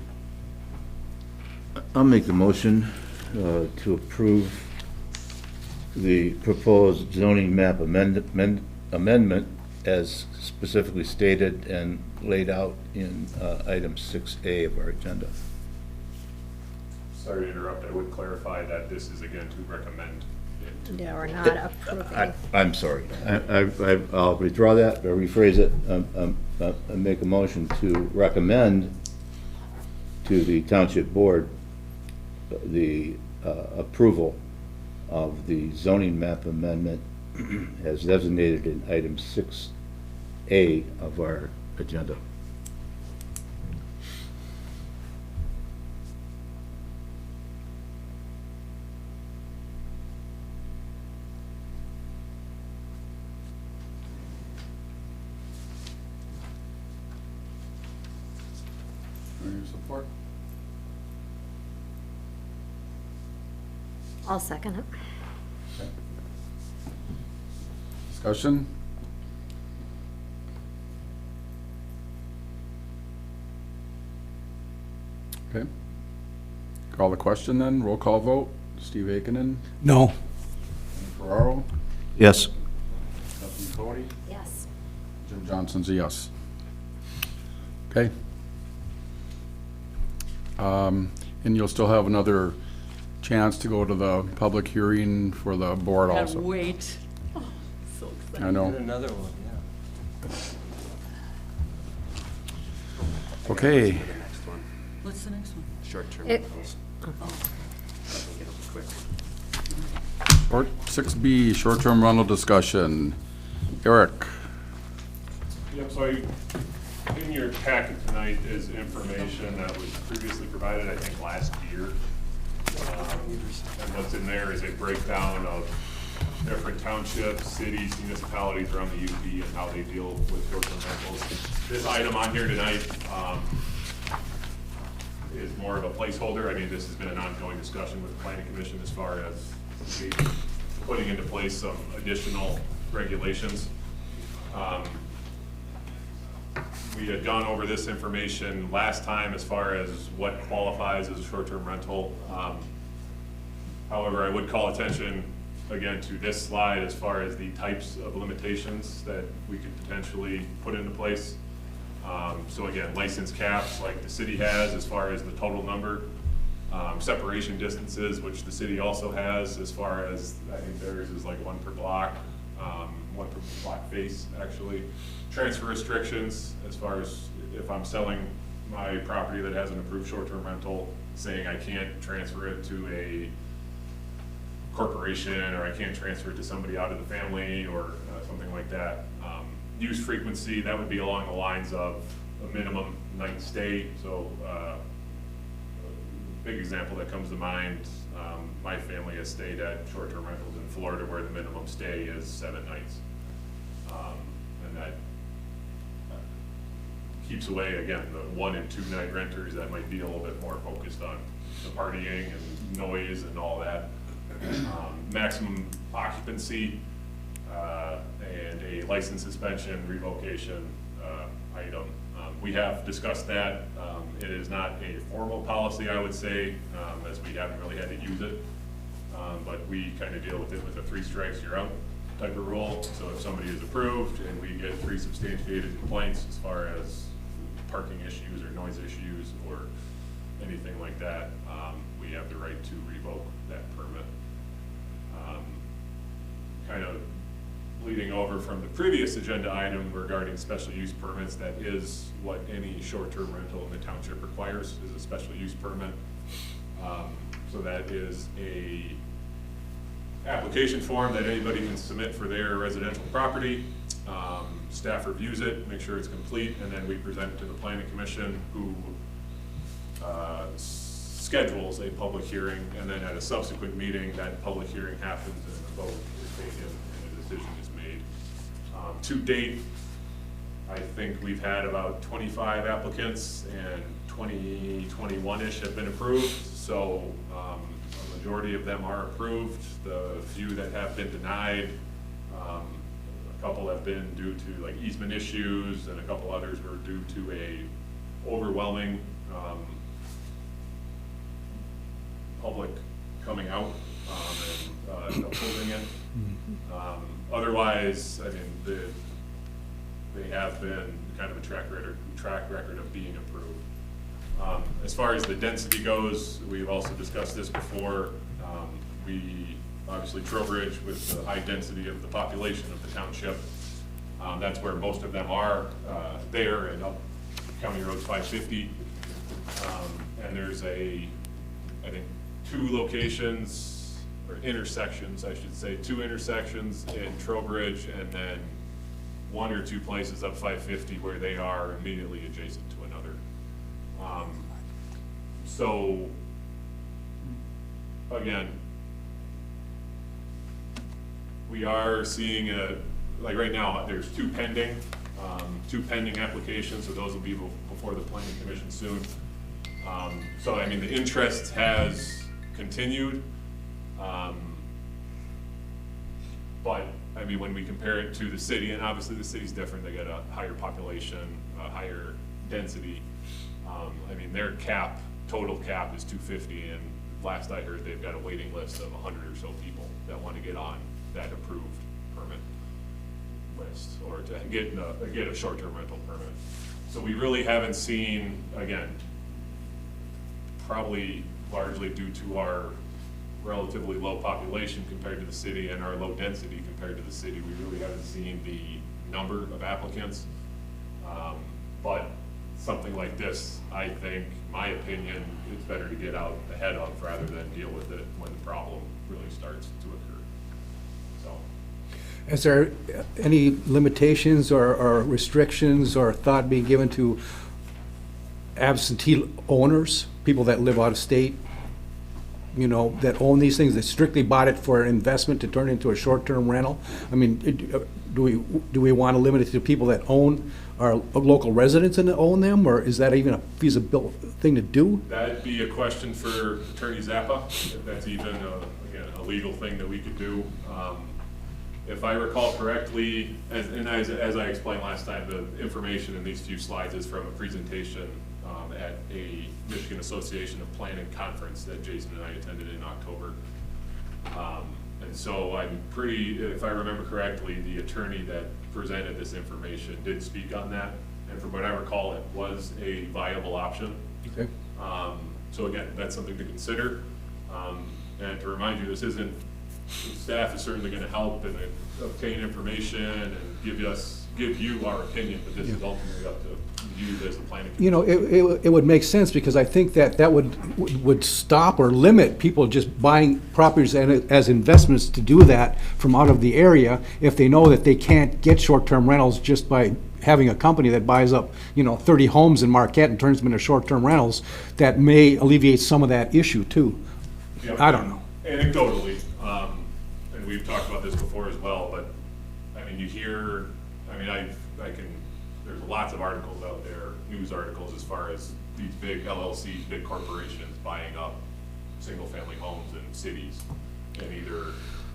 C: I'll make the motion to approve the proposed zoning map amendment as specifically stated and laid out in item 6A of our agenda.
E: Sorry to interrupt, I would clarify that this is again to recommend it.
D: Yeah, we're not approving.
C: I'm sorry. I'll withdraw that, or rephrase it, and make a motion to recommend to the township board the approval of the zoning map amendment as designated in item 6A of our agenda.
A: Any support?
D: I'll second it.
A: Okay. Discussion? Okay. Call the question then, roll call vote. Steve Akinen,
B: No.
A: Ferraro,
C: Yes.
A: Stephanie Cody,
D: Yes.
A: Jim Johnson's a yes. Okay. And you'll still have another chance to go to the public hearing for the board
J: Can't
A: also.
J: wait. Oh, so excited.
A: I know.
L: Get another one, yeah.
A: Okay,
J: What's the next one?
I: Short-term
D: It-
I: rentals. Quick.
A: Short 6B, short-term rental discussion. Eric?
E: Yep, so in your packet tonight is information that was previously provided, I think, last year. And what's in there is a breakdown of different townships, cities, municipalities around the UP and how they deal with short-term rentals. This item on here tonight is more of a placeholder. I mean, this has been an ongoing discussion with the planning commission as far as maybe putting into place some additional regulations. We had gone over this information last time as far as what qualifies as a short-term rental. However, I would call attention again to this slide as far as the types of limitations that we could potentially put into place. So again, license caps like the city has as far as the total number. Separation distances, which the city also has as far as, I think theirs is like one per block face, actually. Transfer restrictions, as far as if I'm selling my property that has an approved short-term rental, saying I can't transfer it to a corporation, or I can't transfer it to somebody out of the family, or something like that. Use frequency, that would be along the lines of a minimum night stay. So, a big example that comes to mind, my family has stayed at short-term rentals in Florida where the minimum stay is 7 nights. And that keeps away, again, the 1 and 2 night renters that might be a little bit more focused on the partying and noise and all that. Maximum occupancy, and a license suspension, revocation, item. We have discussed that. It is not a formal policy, I would say, as we haven't really had to use it. But we kind of deal with it with a 3 strikes, you're out type of rule. So if somebody is approved and we get 3 substantiated complaints as far as parking issues or noise issues or anything like that, we have the right to revoke that permit. Kind of leading over from the previous agenda item regarding special use permits, that is what any short-term rental in the township requires, is a special use permit. So that is a application form that anybody can submit for their residential property. Staff reviews it, make sure it's complete, and then we present it to the planning commission, who schedules a public hearing, and then at a subsequent meeting, that public hearing happens and a vote is taken and a decision is made. To date, I think we've had about 25 applicants and 21-ish have been approved, so a majority of them are approved. The few that have been denied, a couple have been due to like easement issues, and a couple others were due to a overwhelming public coming out and opposing it. Otherwise, I mean, they have been kind of a track record of being approved. As far as the density goes, we've also discussed this before. We, obviously Trowbridge, with the high density of the population of the township, that's where most of them are there, and up County Road 550. And there's I think 2 locations, or intersections, I should say, 2 intersections in Trowbridge, and then 1 or 2 places up 550 where they are immediately adjacent to another. So, again, we are seeing like right now, there's 2 pending applications, so those will be before the planning commission soon. So, I mean, the interest has continued, but, I mean, when we compare it to the city, and obviously the city's different, they got a higher population, a higher density. I mean, their total cap is 250, and last I heard, they've got a waiting list of 100 or so people that want to get on that approved permit list, or to get a short-term rental permit. So we really haven't seen, again, probably largely due to our relatively low population compared to the city and our low density compared to the city, we really haven't seen the number of applicants. But something like this, I think, my opinion, it's better to get out ahead of rather than deal with it when the problem really starts to occur. So.
B: Is there any limitations or restrictions or thought being given to absentee owners, people that live out of state, you know, that own these things, that strictly bought it for investment to turn into a short-term rental? I mean, do we want to limit it to people that are local residents and own them, or is that even a feasible thing to do?
E: That'd be a question for Attorney Zappa, if that's even again, a legal thing that we could do. If I recall correctly, as I explained last time, the information in these few slides is from a presentation at a Michigan Association of Planning conference that Jason and I attended in October. And so I'm if I remember correctly, the attorney that presented this information did speak on that. And from what I recall, it was a viable option.
B: Okay.
E: So again, that's something to consider. And to remind you, staff is certainly going to help and obtain information and give you our opinion, but this is ultimately up to you as the planning commission.
B: You know, it would make sense, because I think that would stop or limit people just buying properties as investments to do that from out of the area, if they know that they can't get short-term rentals just by having a company that buys up, 30 homes in Marquette and turns them into short-term rentals. That may alleviate some of that issue too.
E: Yeah,
B: I don't know.
E: Anecdotally, and we've talked about this before as well, but I mean, you hear, there's lots of articles out there, news articles, as far as these big LLCs, big corporations buying up single-family homes in cities and either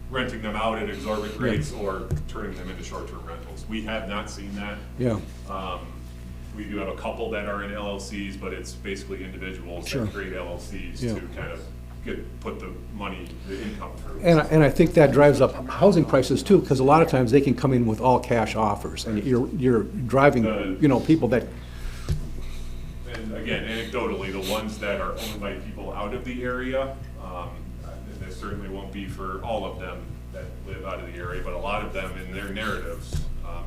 E: renting them out at exorbitant rates or turning them into short-term rentals. We have not seen that.
B: Yeah.
E: We do have a couple that are in LLCs, but it's basically individuals that create LLCs to kind of put the income through.
B: And I think that drives up housing prices too, because a lot of times they can come in with all cash offers, and you're driving, people that.
E: And again, anecdotally, the ones that are owned by people out of the area, and this certainly won't be for all of them that live out of the area, but a lot of them in their narratives,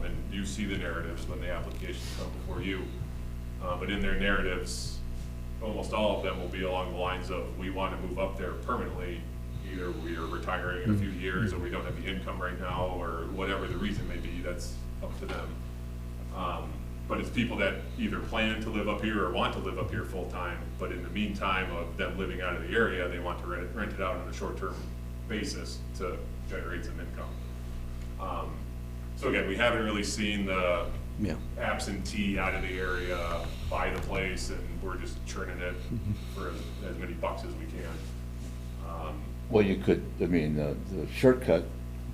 E: and you see the narratives when the applications come before you, but in their narratives, almost all of them will be along the lines of, we want to move up there permanently, either we are retiring in a few years, or we don't have the income right now, or whatever the reason may be, that's up to them. But it's people that either plan to live up here or want to live up here full-time, but in the meantime of them living out of the area, they want to rent it out on a short-term basis to generate some income. So again, we haven't really seen the
C: Yeah.
E: absentee out of the area buy the place, and we're just churning it for as many bucks as we can.
G: Well, you could, I mean, the shortcut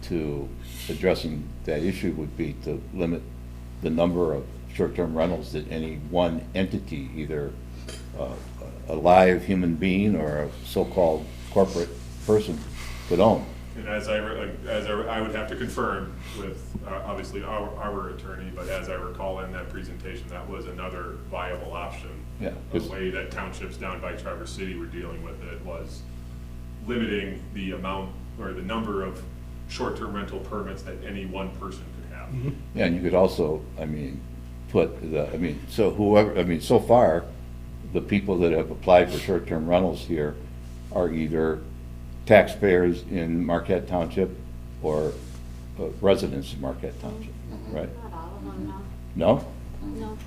G: to addressing that issue would be to limit the number of short-term rentals that any one entity, either a live human being or a so-called corporate person, could own.
E: And as I would have to confirm with, obviously, our attorney, but as I recall in that presentation, that was another viable option.
G: Yeah,
E: The way that townships down by Traverse City were dealing with it was limiting the amount or the number of short-term rental permits that any one person could have.
G: Yeah, and you could also, I mean, so whoever, I mean, so far, the people that have applied for short-term rentals here are either taxpayers in Marquette Township or residents in Marquette Township, right?
D: Not all of them, no.
G: No?
D: No.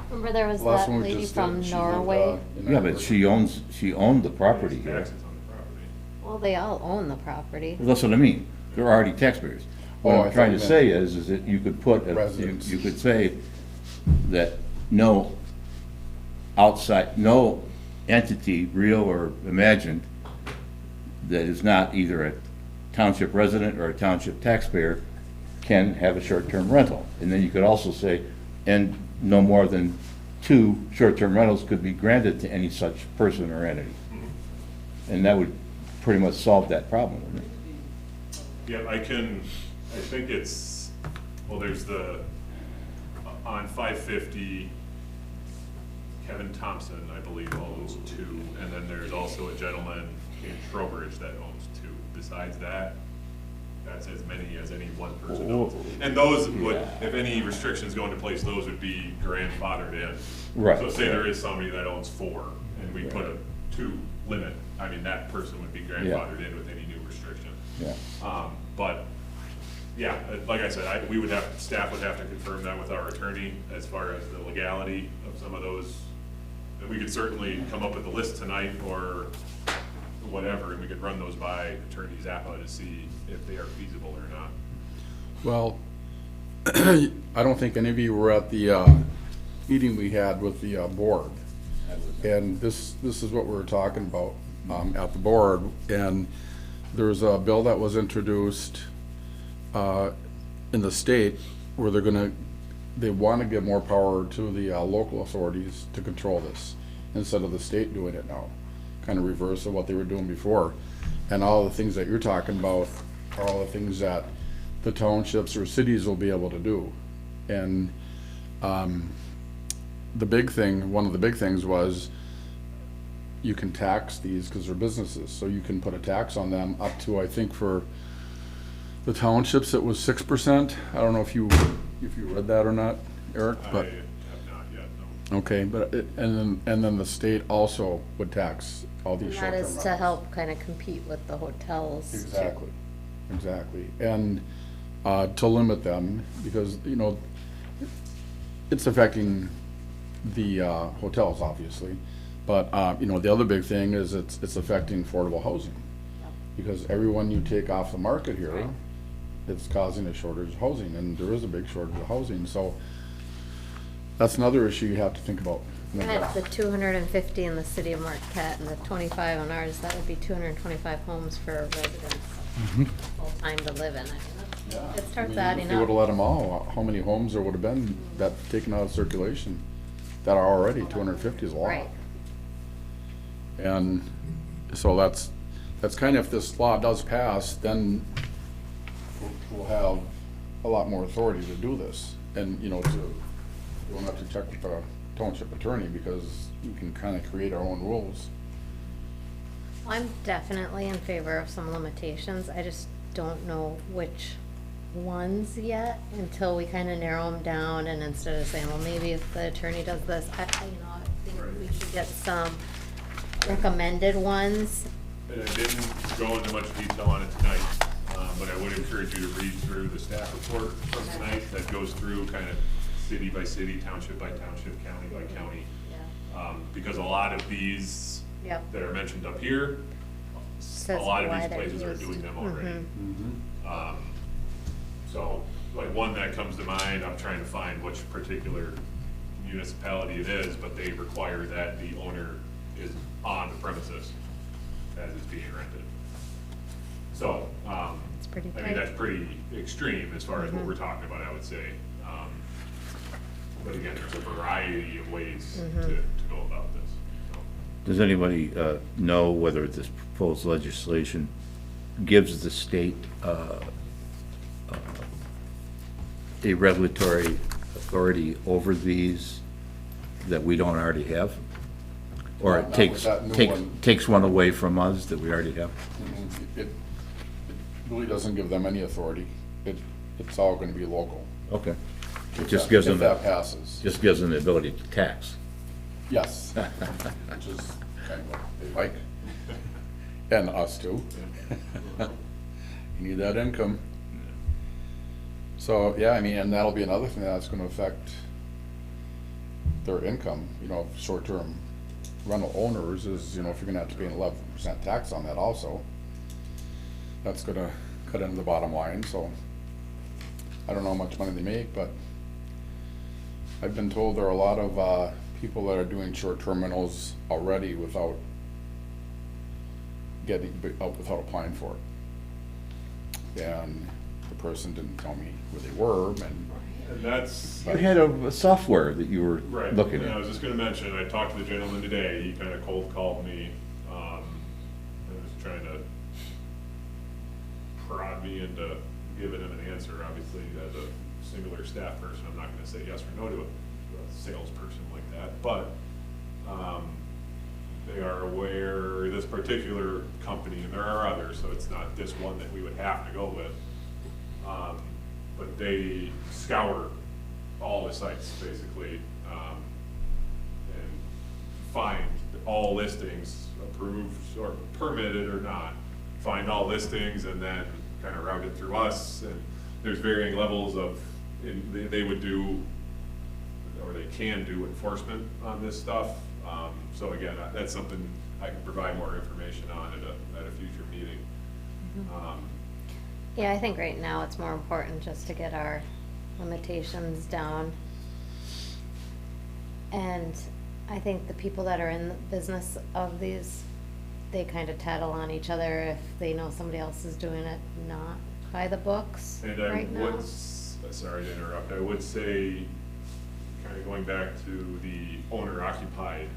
D: Remember there was
A: Last
D: that
A: one we
D: lady
A: just
D: from
A: did, she lived,
D: Norway?
A: in
G: Yeah,
A: our-
G: but she owned the property here.
E: Taxes on the property.
D: Well, they all own the property.
G: That's what I mean. They're already taxpayers. What
A: Oh, I
G: I'm trying to
A: thought
G: say is that you could put,
A: Residents.
G: you could say that no entity, real or imagined, that is not either a township resident or a township taxpayer can have a short-term rental. And then you could also say, and no more than 2 short-term rentals could be granted to any such person or entity. And that would pretty much solve that problem, wouldn't it?
E: Yeah, I think it's, well, there's on 550, Kevin Thompson, I believe, owns 2, and then there's also a gentleman in Trowbridge that owns 2. Besides that, that's as many as any one person owns. And those would, if any restrictions go into place, those would be grandfathered in.
G: Right.
E: So say there is somebody that owns 4, and we put a 2 limit, I mean, that person would be grandfathered in with any new restriction.
G: Yeah.
E: But, yeah, like I said, staff would have to confirm that with our attorney as far as the legality of some of those. And we could certainly come up with a list tonight or whatever, and we could run those by Attorney Zappa to see if they are feasible or not.
A: Well, I don't think any of you were at the meeting we had with the board. And this is what we were talking about at the board. And there's a bill that was introduced in the state where they want to give more power to the local authorities to control this instead of the state doing it now. Kind of reverse of what they were doing before. And all the things that you're talking about are all the things that the townships or cities will be able to do. And the big thing, one of the big things was you can tax these because they're businesses. So you can put a tax on them up to, I think for the townships, it was 6%. I don't know if you read that or not, Eric, but.
E: I have not yet, no.
A: Okay, but, and then the state also would tax all these
D: And that
A: short-term
D: is to
A: rentals.
D: help kind of compete with the hotels. too.
A: Exactly. And, to limit them, because, it's affecting the, hotels, obviously. But, the other big thing is it's affecting affordable housing. Because everyone you take off the market here, it's causing a shortage of housing, and there is a big shortage of housing, so that's another issue you have to think about.
D: And it's the 250 in the city of Marquette and the 25 on ours, that would be 225 homes for residents, full-time to live in. I mean, it starts adding
A: If you would've
D: up.
A: let them all, how many homes there would've been that taken out of circulation that are already, 250 is a lot.
D: Right.
A: And so that's kind of, if this law does pass, then we'll have a lot more authority to do this. And, you won't have to check with the township attorney because we can kind of create our own rules.
D: I'm definitely in favor of some limitations. I just don't know which ones yet until we kind of narrow them down, and instead of saying, well, maybe if the attorney does this, I think we should get some recommended ones
E: And I didn't go into much detail on it tonight, but I would encourage you to read through the staff report from tonight that goes through kind of city by city, township by township, county by county. Because a lot of these
D: Yep.
E: that are mentioned up here, a
D: Says
E: lot of
D: why
E: these
D: they're
E: places are
D: used.
E: doing them already.
D: Mhm.
E: So, like, one that comes to mind, I'm trying to find which particular municipality it is, but they require that the owner is on the premises as it's being rented. So,
D: It's pretty
E: I mean,
D: tight.
E: that's pretty extreme as far as what we're talking about, I would say. But again, there's a variety of ways to go about this, so.
G: Does anybody know whether this proposed legislation gives the state a regulatory authority over these that we don't already have? Or
A: Not
G: it
A: with
G: takes,
A: that new
G: takes,
A: one.
G: takes one away from us that we already have?
A: It really doesn't give them any authority. It's all gonna be local.
G: Okay. It just gives them,
A: If that passes.
G: just gives them the ability to tax.
A: Yes, which is kind of what they like, and us too. You need that income. So, yeah, I mean, and that'll be another thing that's gonna affect their income, short-term rental owners is, if you're gonna have to pay an 11% tax on that also. That's gonna cut into the bottom line, so I don't know how much money they make, but I've been told there are a lot of people that are doing short-term rentals already without without applying for it. And the person didn't tell me where they were, and
E: And that's,
G: You had a software that you were
E: right,
G: looking
E: and I
G: at.
E: was just gonna mention, I talked to the gentleman today, he kinda cold called me, and was trying to prod me into giving him an answer. Obviously, as a singular staff person, I'm not gonna say yes or no to a salesperson like that, but, they are aware, this particular company, and there are others, so it's not this one that we would have to go with. But they scour all the sites, basically, and find all listings, approved or permitted or not, find all listings and then kind of route it through us, and there's varying levels of, they would do, or they can do enforcement on this stuff. So again, that's something I can provide more information on at a future meeting.
D: Yeah, I think right now it's more important just to get our limitations down. And I think the people that are in the business of these, they kind of tattle on each other if they know somebody else is doing it not by the books
E: And I
D: right now.
E: would, sorry to interrupt, I would say, kind of going back to the owner occupied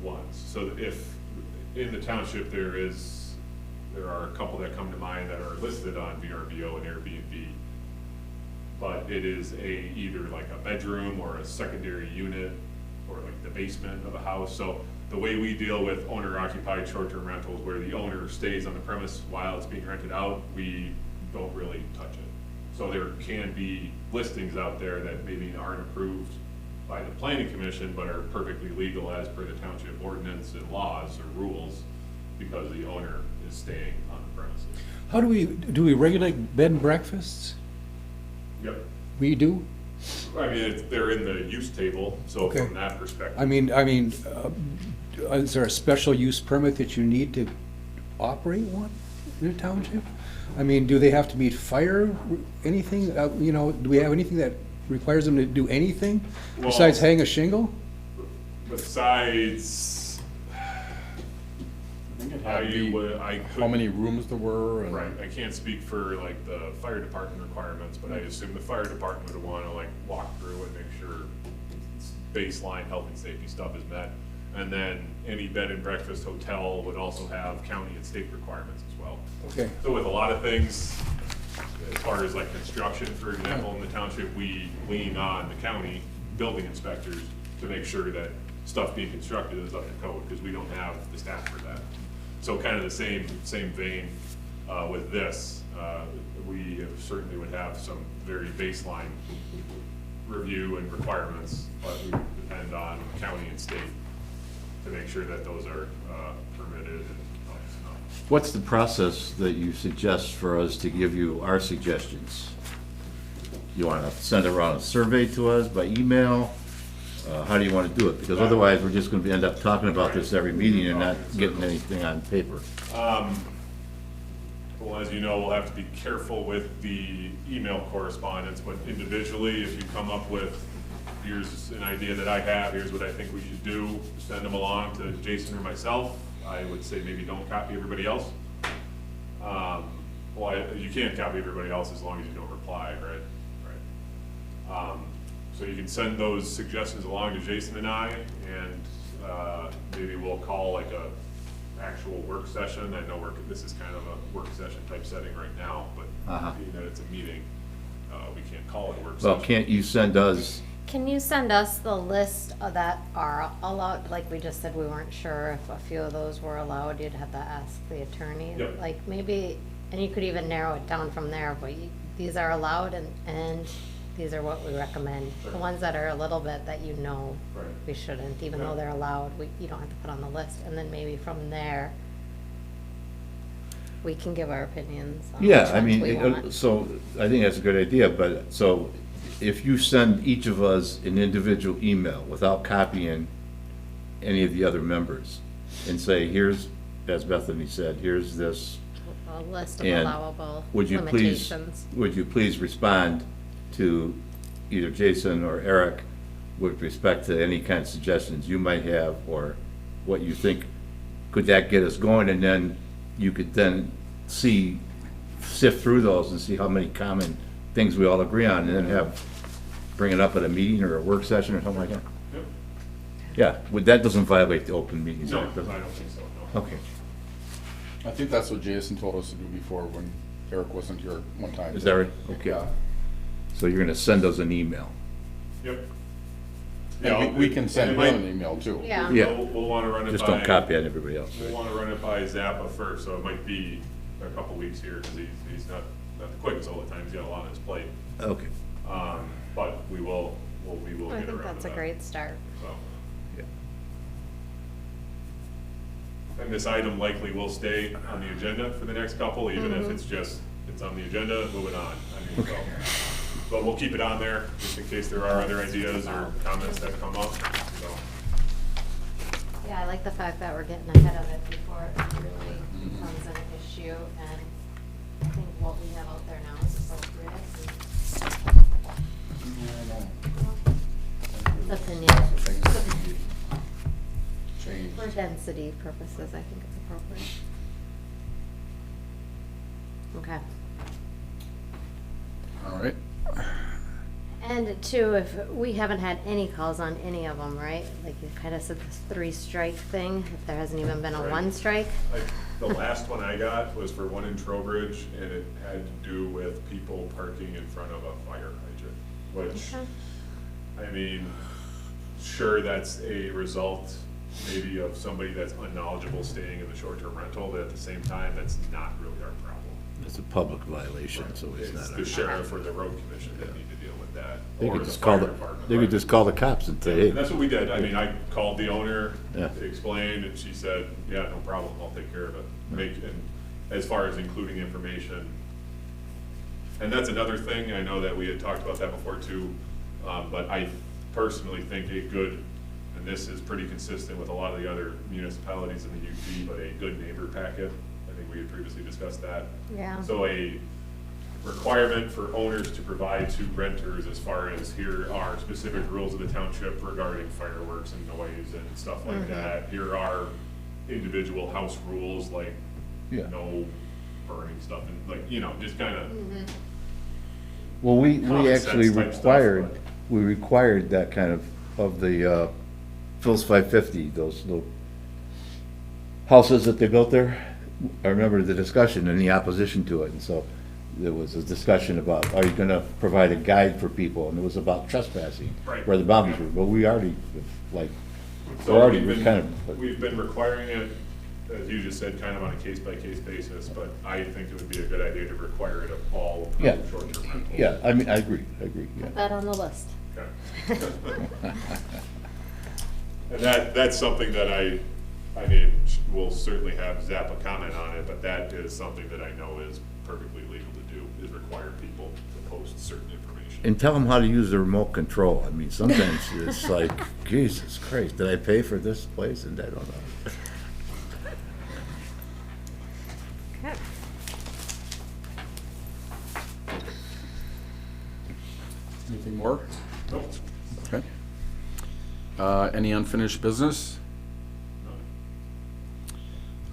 E: ones. So that if, in the township, there are a couple that come to mind that are listed on VRBO and Airbnb. But it is either like a bedroom or a secondary unit or like the basement of a house. So the way we deal with owner occupied short-term rentals, where the owner stays on the premise while it's being rented out, we don't really touch it. So there can be listings out there that maybe aren't approved by the planning commission, but are perfectly legal as per the township ordinance and laws or rules, because the owner is staying on the premises.
B: How do we regulate bed and breakfasts?
E: Yep.
B: We do?
E: I mean, they're in the use table, so
B: Okay.
E: from that perspective.
B: I mean, is there a special use permit that you need to operate one in a township? I mean, do they have to meet fire, anything, do we have anything that requires them to do anything besides
E: Well-
B: hang a shingle?
E: Besides,
A: I think it
E: how
A: had to
E: you
A: be
E: would, I
A: how
E: could,
A: many rooms there were and.
E: right, I can't speak for like the fire department requirements, but I assume the fire department would wanna like walk through and make sure baseline health and safety stuff is met. And then any bed and breakfast hotel would also have county and state requirements as well.
B: Okay.
E: So with a lot of things, as far as like construction, for example, in the township, we lean on the county building inspectors to make sure that stuff being constructed is up to code, because we don't have the staff for that. So kind of the same vein with this, we certainly would have some very baseline review and requirements, but we depend on county and state to make sure that those are permitted and
C: What's the process that you suggest for us to give you our suggestions? You want to send around a survey to us by email? How do you want to do it? Because otherwise, we're just going to end up talking about this every meeting and not getting anything on paper.
E: Well, as you know, we'll have to be careful with the email correspondence, but individually, if you come up with, here's an idea that I have, here's what I think we should do, send them along to Jason or myself. I would say maybe don't copy everybody else. You can't copy everybody else as long as you don't reply, right? So you can send those suggestions along to Jason and I, and maybe we'll call like a actual work session. I know this is kind of a work session type setting right now, but being that it's a meeting, we can't call it a work session.
C: Well, can't you send us,
D: Can you send us the list that are allowed? Like we just said, we weren't sure if a few of those were allowed. You'd have to ask the attorney.
E: Yep.
D: Like maybe, and you could even narrow it down from there, but these are allowed and these are what we recommend. The
E: Sure.
D: ones that are a little bit that you know
E: Right.
D: we shouldn't, even though
E: Yeah.
D: they're allowed, you don't have to put on the list. And then maybe from there, we can give our opinions on which
C: yeah, I
D: ones
C: mean,
D: we want.
C: so I think that's a good idea, but so if you send each of us an individual email without copying any of the other members and say, here's, as Bethany said, here's this,
D: A list of
C: and
D: allowable
C: would you please,
D: limitations.
C: would you please respond to either Jason or Eric with respect to any kind of suggestions you might have or what you think, could that get us going? And then you could then sift through those and see how many common things we all agree on and then bring it up at a meeting or a work session or something like that.
E: Yep.
C: Yeah, that doesn't violate the Open Meetings
E: No, I
C: Act, does it?
E: don't think so, no.
C: Okay.
A: I think that's what Jason told us to do before when Eric wasn't here one time.
C: Is that right? Okay.
A: Yeah.
C: So you're gonna send us an email?
E: Yep.
A: And we can send
E: it
A: him
E: might-
A: an email too.
D: Yeah.
C: Yeah.
E: We'll wanna run it by.
C: Just don't copy on everybody else.
E: We'll wanna run it by Zappa first, so it might be a couple weeks here, cause he's not the quickest all the time, he's got a lot on his plate.
C: Okay.
E: But we will
D: I
E: get around
D: think
E: to
D: that's a
E: that.
D: great start.
E: So,
C: Yeah.
E: and this item likely will stay on the agenda for the next couple, even if it's on the agenda, moving on. I mean, so, but we'll keep it on there, just in case there are other ideas or comments that come up, so.
D: Yeah, I like the fact that we're getting ahead of it before it really becomes an issue, and I think what we have out there now is appropriate. Opinion.
A: Things that need changed.
D: For density purposes, I think it's appropriate. Okay.
A: All right.
D: And two, if we haven't had any calls on any of them, right? Like you kind of said this 3-strike thing, if there hasn't even been a
E: Right.
D: 1-strike.
E: The last one I got was for one in Trowbridge, and it had to do with people parking in front of a fire hydrant, which,
D: Okay.
E: I mean, sure, that's a result maybe of somebody that's unknowledgeable staying in the short-term rental, but at the same time, that's not really our problem.
C: It's a public violation, so it's
E: It's
C: not.
E: the sheriff or the road commission that need to deal with that.
C: They
E: or
C: could
E: the
C: just call
E: fire
C: the,
E: department,
C: they
E: right?
C: could just call the cops and say,
E: And that's
C: hey,
E: what we did. I mean, I called the owner,
C: Yeah.
E: explained, and she said, yeah, no problem, I'll take care of it. And as far as including information. And that's another thing, I know that we had talked about that before too, but I personally think a good, and this is pretty consistent with a lot of the other municipalities in the UP, but a good neighbor packet. I think we had previously discussed that.
D: Yeah.
E: So a requirement for owners to provide to renters as far as here are specific rules of the township regarding fireworks and noise and stuff like that. Here are individual house rules, like
C: Yeah.
E: no burning stuff and like, just kind of,
C: well, we
E: common
C: actually
E: sense type stuff,
C: required,
E: but-
C: we required that kind of the, Phil's 550, those little houses that they built there. I remember the discussion and the opposition to it, and so there was a discussion about, are you gonna provide a guide for people? And it was about trespassing,
E: Right.
C: where the boundaries were, but we already, like,
E: so
C: we're already,
E: we've
C: we're
E: been,
C: kind of,
E: we've been requiring it, as you just said, kind of on a case-by-case basis, but I think it would be a good idea to require it of all
C: Yeah.
E: short-term rentals.
C: yeah, I mean, I agree, yeah.
D: Put that on the list.
E: Okay. And that's something that I I mean, we'll certainly have Zappa comment on it, but that is something that I know is perfectly legal to do, is require people to post certain information.
G: And tell them how to use the remote control. I mean, sometimes it's like, Jesus Christ, did I pay for this place? And I don't know.
D: Okay.
A: Anything more?
E: Nope.
A: Okay. Any unfinished business?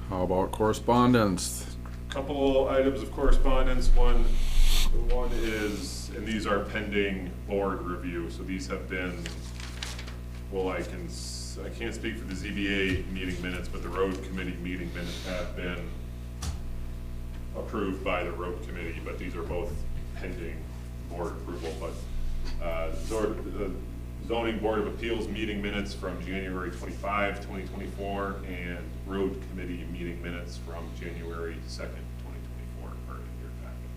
A: How about correspondence?
E: Couple items of correspondence. One is, and these are pending board review, so these have been, well, I can't speak for the ZBA meeting minutes, but the road committee meeting minutes have been approved by the road committee, but these are both pending board approval. But the zoning board of appeals meeting minutes from January 25, 2024, and road committee meeting minutes from January 2nd, 2024 are in your packet.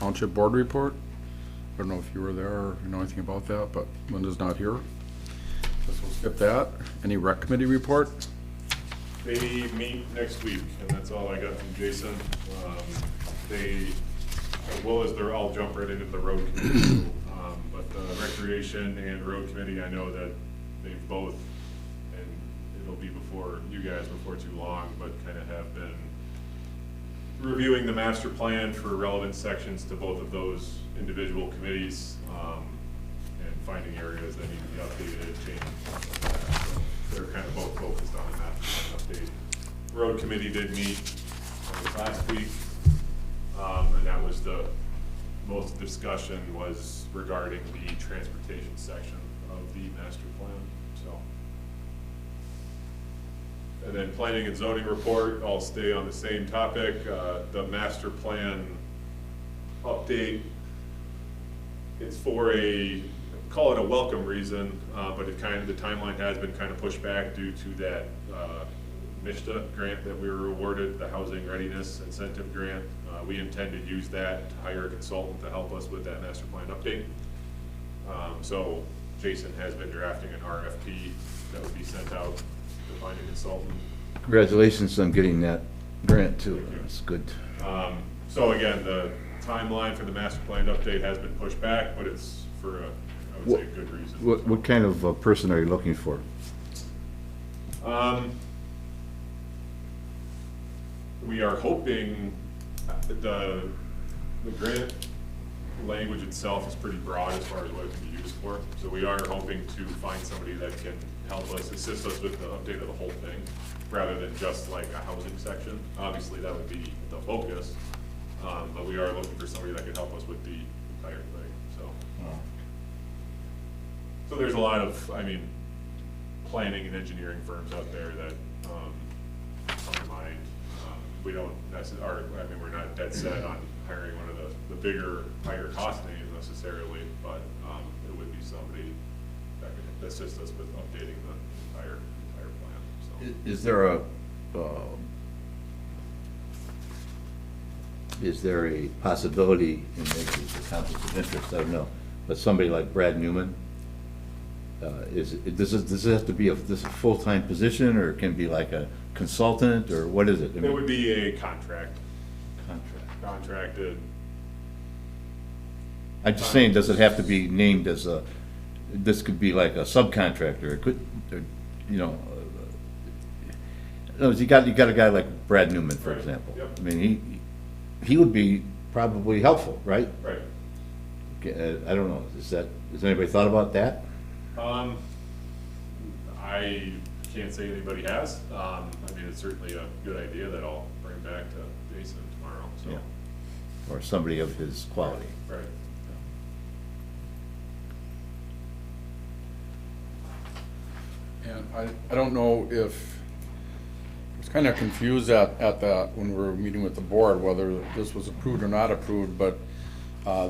A: Township board report. I don't know if you were there or you know anything about that, but Linda's not here. Guess we'll skip that. Any rec committee report?
E: They meet next week, and that's all I got from Jason. They, as well as I'll jump right into the road committee. But recreation and road committee, I know that they've both, and it'll be before you guys before too long, but kind of have been reviewing the master plan for relevant sections to both of those individual committees, and finding areas that need to be updated, changed, stuff like that. So they're kind of both focused on the master plan update. Road committee did meet last week, and that was most of the discussion was regarding the transportation section of the master plan, so. And then planning and zoning report, I'll stay on the same topic. The master plan update, it's for call it a welcome reason, but the timeline has been kind of pushed back due to that MISTA grant that we were awarded, the Housing Readiness Incentive Grant. We intend to use that to hire a consultant to help us with that master plan update. So Jason has been drafting an RFP that would be sent out to find a consultant.
G: Congratulations on getting that grant too. That's good.
E: So again, the timeline for the master plan update has been pushed back, but it's for I would say a good reason.
G: What kind of person are you looking for?
E: We are hoping the grant language itself is pretty broad as far as what it can be used for. So we are hoping to find somebody that can help us, assist us with the update of the whole thing, rather than just like a housing section. Obviously, that would be the focus, but we are looking for somebody that could help us with the entire thing, so. So there's a lot of, planning and engineering firms out there that come to mind. We don't necessarily, we're not dead set on hiring one of the bigger, higher cost names necessarily, but it would be somebody that could assist us with updating the entire plan, so.
G: Is there a possibility, and maybe it's a conflict of interest, I don't know, but somebody like Brad Newman, does it have to be this a full-time position, or it can be like a consultant, or what is it?
E: It would be a contracted.
G: I'm just saying, does it have to be named as this could be like a subcontractor, it could, you know, you got a guy like Brad Newman, for
E: Right.
G: example.
E: Yep.
G: I mean, he would be probably helpful, right?
E: Right.
G: I don't know, has anybody thought about that?
E: I can't say anybody has. It's certainly a good idea that I'll bring back to Jason tomorrow, so.
G: Yeah. Or somebody of his quality.
E: Right.
A: And I don't know if, I was kind of confused at that when we were meeting with the board, whether this was approved or not approved, but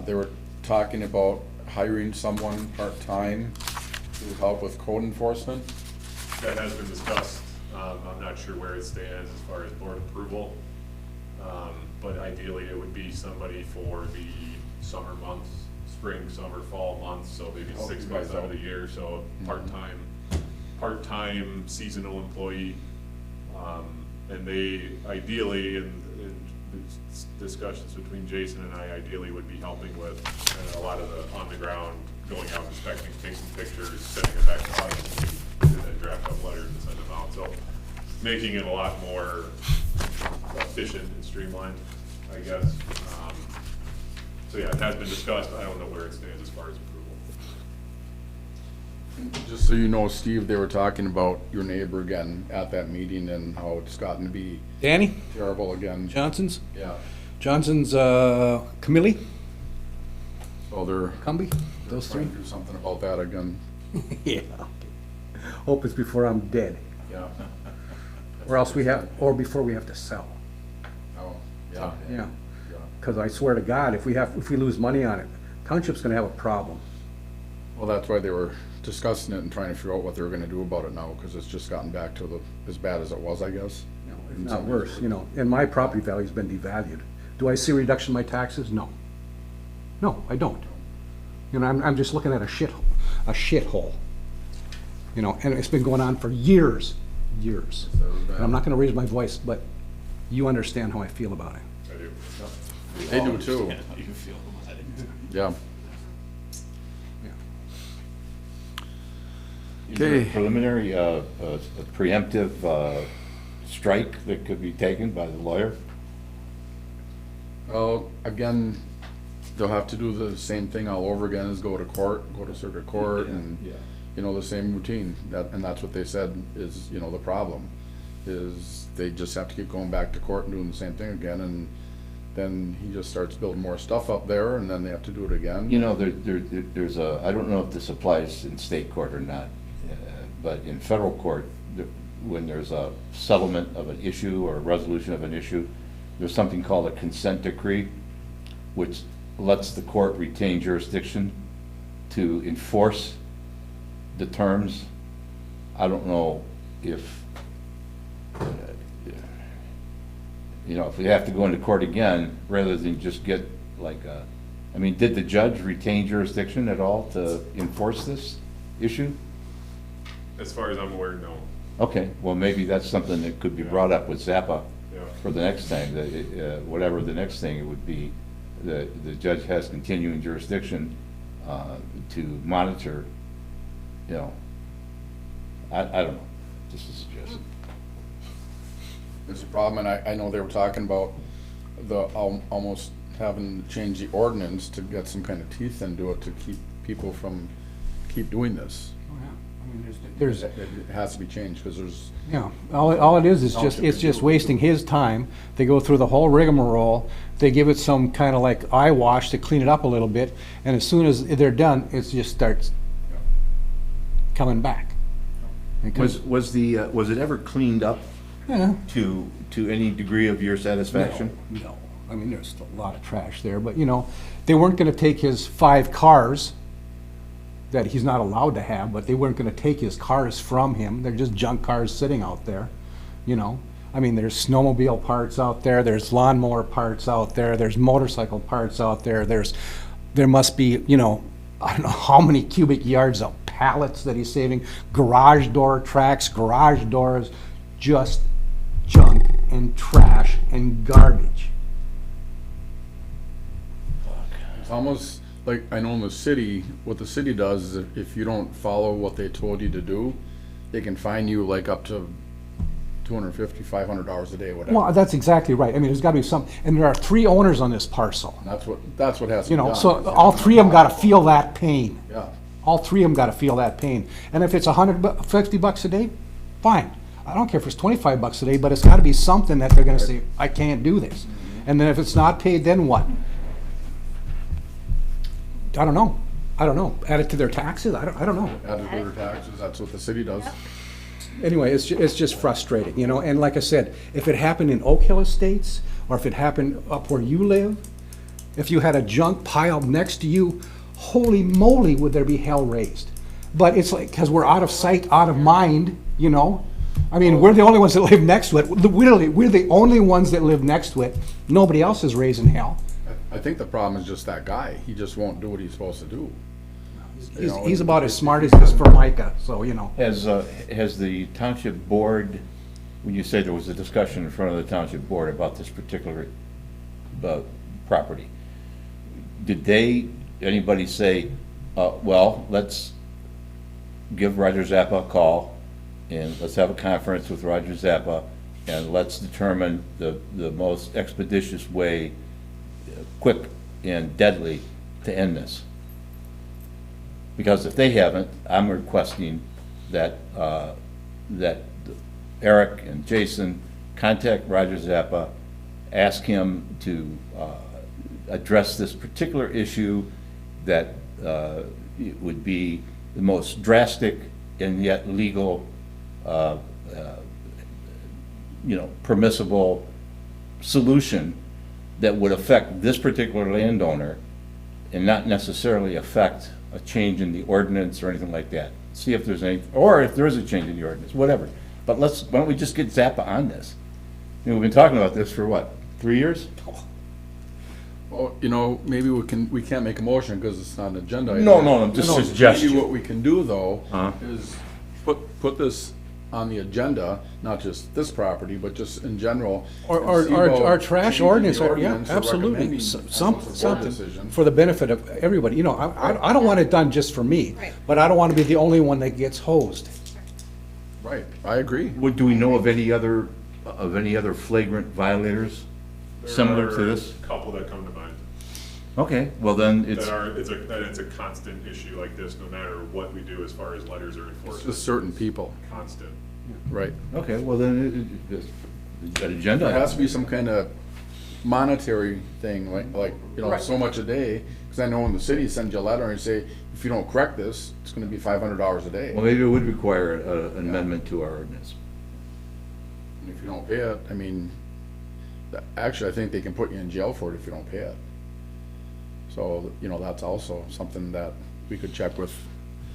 A: they were talking about hiring someone part-time to help with code enforcement.
E: That has been discussed. I'm not sure where it stands as far as board approval. but ideally it would be somebody for the summer months, spring, summer, fall months, so maybe
A: Help
E: 6
A: you
E: months
A: guys
E: out of
A: out.
E: the year, so part-time seasonal employee. And they ideally, in discussions between Jason and I, ideally would be helping with a lot of the on-the-ground, going out inspecting, taking pictures, sending it back to us, and then draft up letters and send them out. So making it a lot more efficient and streamlined, I guess. So yeah, it has been discussed. I don't know where it stands as far as approval.
A: Just so you know, Steve, they were talking about your neighbor again at that meeting and how it's gotten to be
B: Danny
A: terrible again.
B: Johnson's?
A: Yeah,
B: Johnson's, Camille,
A: so they're
B: Cumby, those three?
A: trying to do something about that again.
B: Yeah. Hope it's before I'm dead,
A: Yeah.
B: or else we have, or before we have to sell.
A: Oh, yeah.
B: Yeah,
A: Yeah.
B: because I swear to God, if we lose money on it, township's gonna have a problem.
A: Well, that's why they were discussing it and trying to figure out what they were gonna do about it now, because it's just gotten back to as bad as it was, I guess.
B: If not worse, and my property value's been devalued. Do I see a reduction in my taxes? No. No, I don't. I'm just looking at a shithole. And it's been going on for years. And I'm not gonna raise my voice, but you understand how I feel about it.
E: I do.
A: They do too. Yeah.
G: Is there a
A: Okay.
G: preliminary, a preemptive strike that could be taken by the lawyer?
A: Well, again, they'll have to do the same thing all over again, is go to court, go to circuit court, and, the same routine. And that's what they said is, the problem, is they just have to keep going back to court and doing the same thing again, and then he just starts building more stuff up there, and then they have to do it again.
G: There's I don't know if this applies in state court or not, but in federal court, when there's a settlement of an issue or a resolution of an issue, there's something called a consent decree, which lets the court retain jurisdiction to enforce the terms. I don't know if, if we have to go into court again, rather than just get did the judge retain jurisdiction at all to enforce this issue?
E: As far as I'm aware, no.
G: Okay, well, maybe that's something that could be brought up with Zappa
E: Yeah.
G: for the next time, that, whatever the next thing it would be, the judge has continuing jurisdiction, to monitor, I don't know, just a suggestion.
A: There's a problem, and I know they were talking about almost having to change the ordinance to get some kind of teeth into it to keep people from keep doing this.
B: Oh, yeah. I mean, there's,
A: It has to be changed, because there's,
B: yeah, all it is it's
A: Township
B: just
A: can do.
B: wasting his time. They go through the whole rigmarole, they give it some kind of like eye wash to clean it up a little bit, and as soon as they're done, it just starts coming back. It comes-
C: Was it ever cleaned up
B: Yeah.
C: to any degree of your satisfaction?
B: No, I mean, there's a lot of trash there, but they weren't gonna take his 5 cars that he's not allowed to have, but they weren't gonna take his cars from him. They're just junk cars sitting out there, I mean, there's snowmobile parts out there, there's lawnmower parts out there, there's motorcycle parts out there, there must be, I don't know how many cubic yards of pallets that he's saving, garage door tracks, garage doors, just junk and trash and garbage.
A: it's almost like, I know in the city, what the city does is if you don't follow what they told you to do, they can fine you like up to $250, $500 a day, whatever.
B: Well, that's exactly right. I mean, there's gotta be some, and there are 3 owners on this parcel,
A: And that's what has to be done.
B: so all 3 of them gotta feel that pain.
A: Yeah.
B: All 3 of them gotta feel that pain. And if it's $150 a day, fine. I don't care if it's $25 a day, but it's gotta be something that they're gonna say, I can't do this. And then if it's not paid, then what? I don't know. Add it to their taxes? I don't know.
A: Added to their taxes, that's what the city does.
B: Anyway, it's just frustrating, and like I said, if it happened in Oak Hill Estates, or if it happened up where you live, if you had a junk pile next to you, holy moly, would there be hell raised. But it's like, because we're out of sight, out of mind, I mean, we're the only ones that live next to it. Literally, we're the only ones that live next to it. Nobody else is raising hell.
A: I think the problem is just that guy. He just won't do what he's supposed to do.
B: He's about as smart as this Formica, so, you know.
G: Has the township board, when you say there was a discussion in front of the township board about this particular property, did anybody say, well, let's give Roger Zappa a call, and let's have a conference with Roger Zappa, and let's determine the most expeditious way, quick and deadly, to end this? Because if they haven't, I'm requesting that, that Eric and Jason contact Roger Zappa, ask him to address this particular issue that it would be the most drastic and yet legal, permissible solution that would affect this particular landowner and not necessarily affect a change in the ordinance or anything like that. See if there's any, or if there is a change in the ordinance, whatever. But why don't we just get Zappa on this? We've been talking about this for what, 3 years?
A: Well, maybe we can't make a motion because it's not an agenda item.
G: No, just
A: Maybe
G: suggestion.
A: what we can do, though,
G: Uh-huh.
A: is put this on the agenda, not just this property, but just in general.
B: Or
A: and see about
B: our trash
A: changing the
B: ordinance, or, yeah,
A: ordinance or
B: absolutely.
A: recommending
B: Something
A: board decision.
B: for the benefit of everybody. I don't want it done just for me,
D: Right.
B: but I don't want to be the only one that gets hosed.
A: Right, I agree.
G: Do we know of any other flagrant violators similar to this?
E: There are a couple that come to mind.
G: Okay, well then it's,
E: It's a constant issue like this, no matter what we do as far as letters or
A: It's
E: enforcement.
A: just certain people,
E: Constant.
A: right.
G: okay, well then an agenda.
A: There has to be some kind of monetary thing, like so much a day. Because I know in the city, send you a letter and say, if you don't correct this, it's gonna be $500 a day.
G: Well, maybe it would require an amendment to our ordinance.
A: And if you don't pay it, I mean, actually, I think they can put you in jail for it if you don't pay it. So, that's also something that we could check with.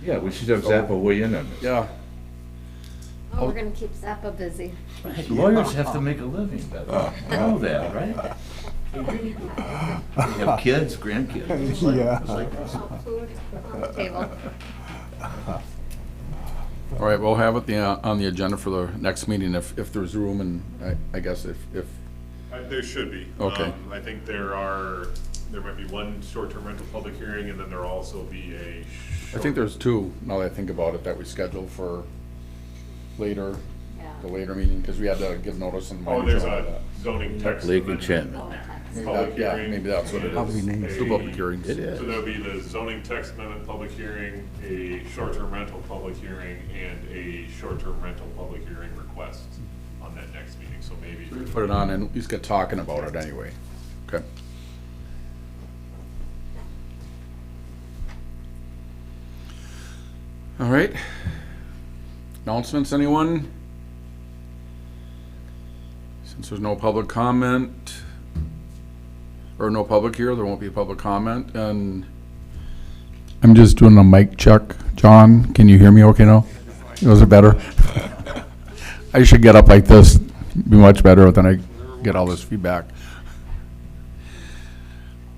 G: Yeah, we should have Zappa weigh in on this.
A: Yeah,
D: Oh, we're gonna keep Zappa busy.
G: Lawyers have to make a living, Beth. You know that, right? They have kids, grandkids. It's like-
B: Yeah.
G: it's like-
D: Food on the table.
A: all right, we'll have it on the agenda for the next meeting if there's room, and I guess if,
E: There should be.
A: Okay.
E: I think there might be one short-term rental public hearing, and then there'll also be a.
A: I think there's two, now that I think about it, that we scheduled for later,
D: Yeah.
A: the later meeting, because we had to give notice and.
E: Oh, there's a zoning text.
G: Lake
E: amendment
G: enchantment.
A: Maybe
E: public
A: that- Yeah,
E: hearing.
A: maybe that's what it
B: Probably
A: is.
B: names.
A: Two public hearings.
G: It is.
E: So there'll be the zoning text amendment public hearing, a short-term rental public hearing, and a short-term rental public hearing request on that next meeting, so maybe.
A: Put it on and at least get talking about it anyway. Okay. All right. Announcements, anyone? Since there's no public comment, or no public here, there won't be public comment, and I'm just doing a mic check. John, can you hear me okay now? Was it better? I should get up like this, be much better than I get all this feedback.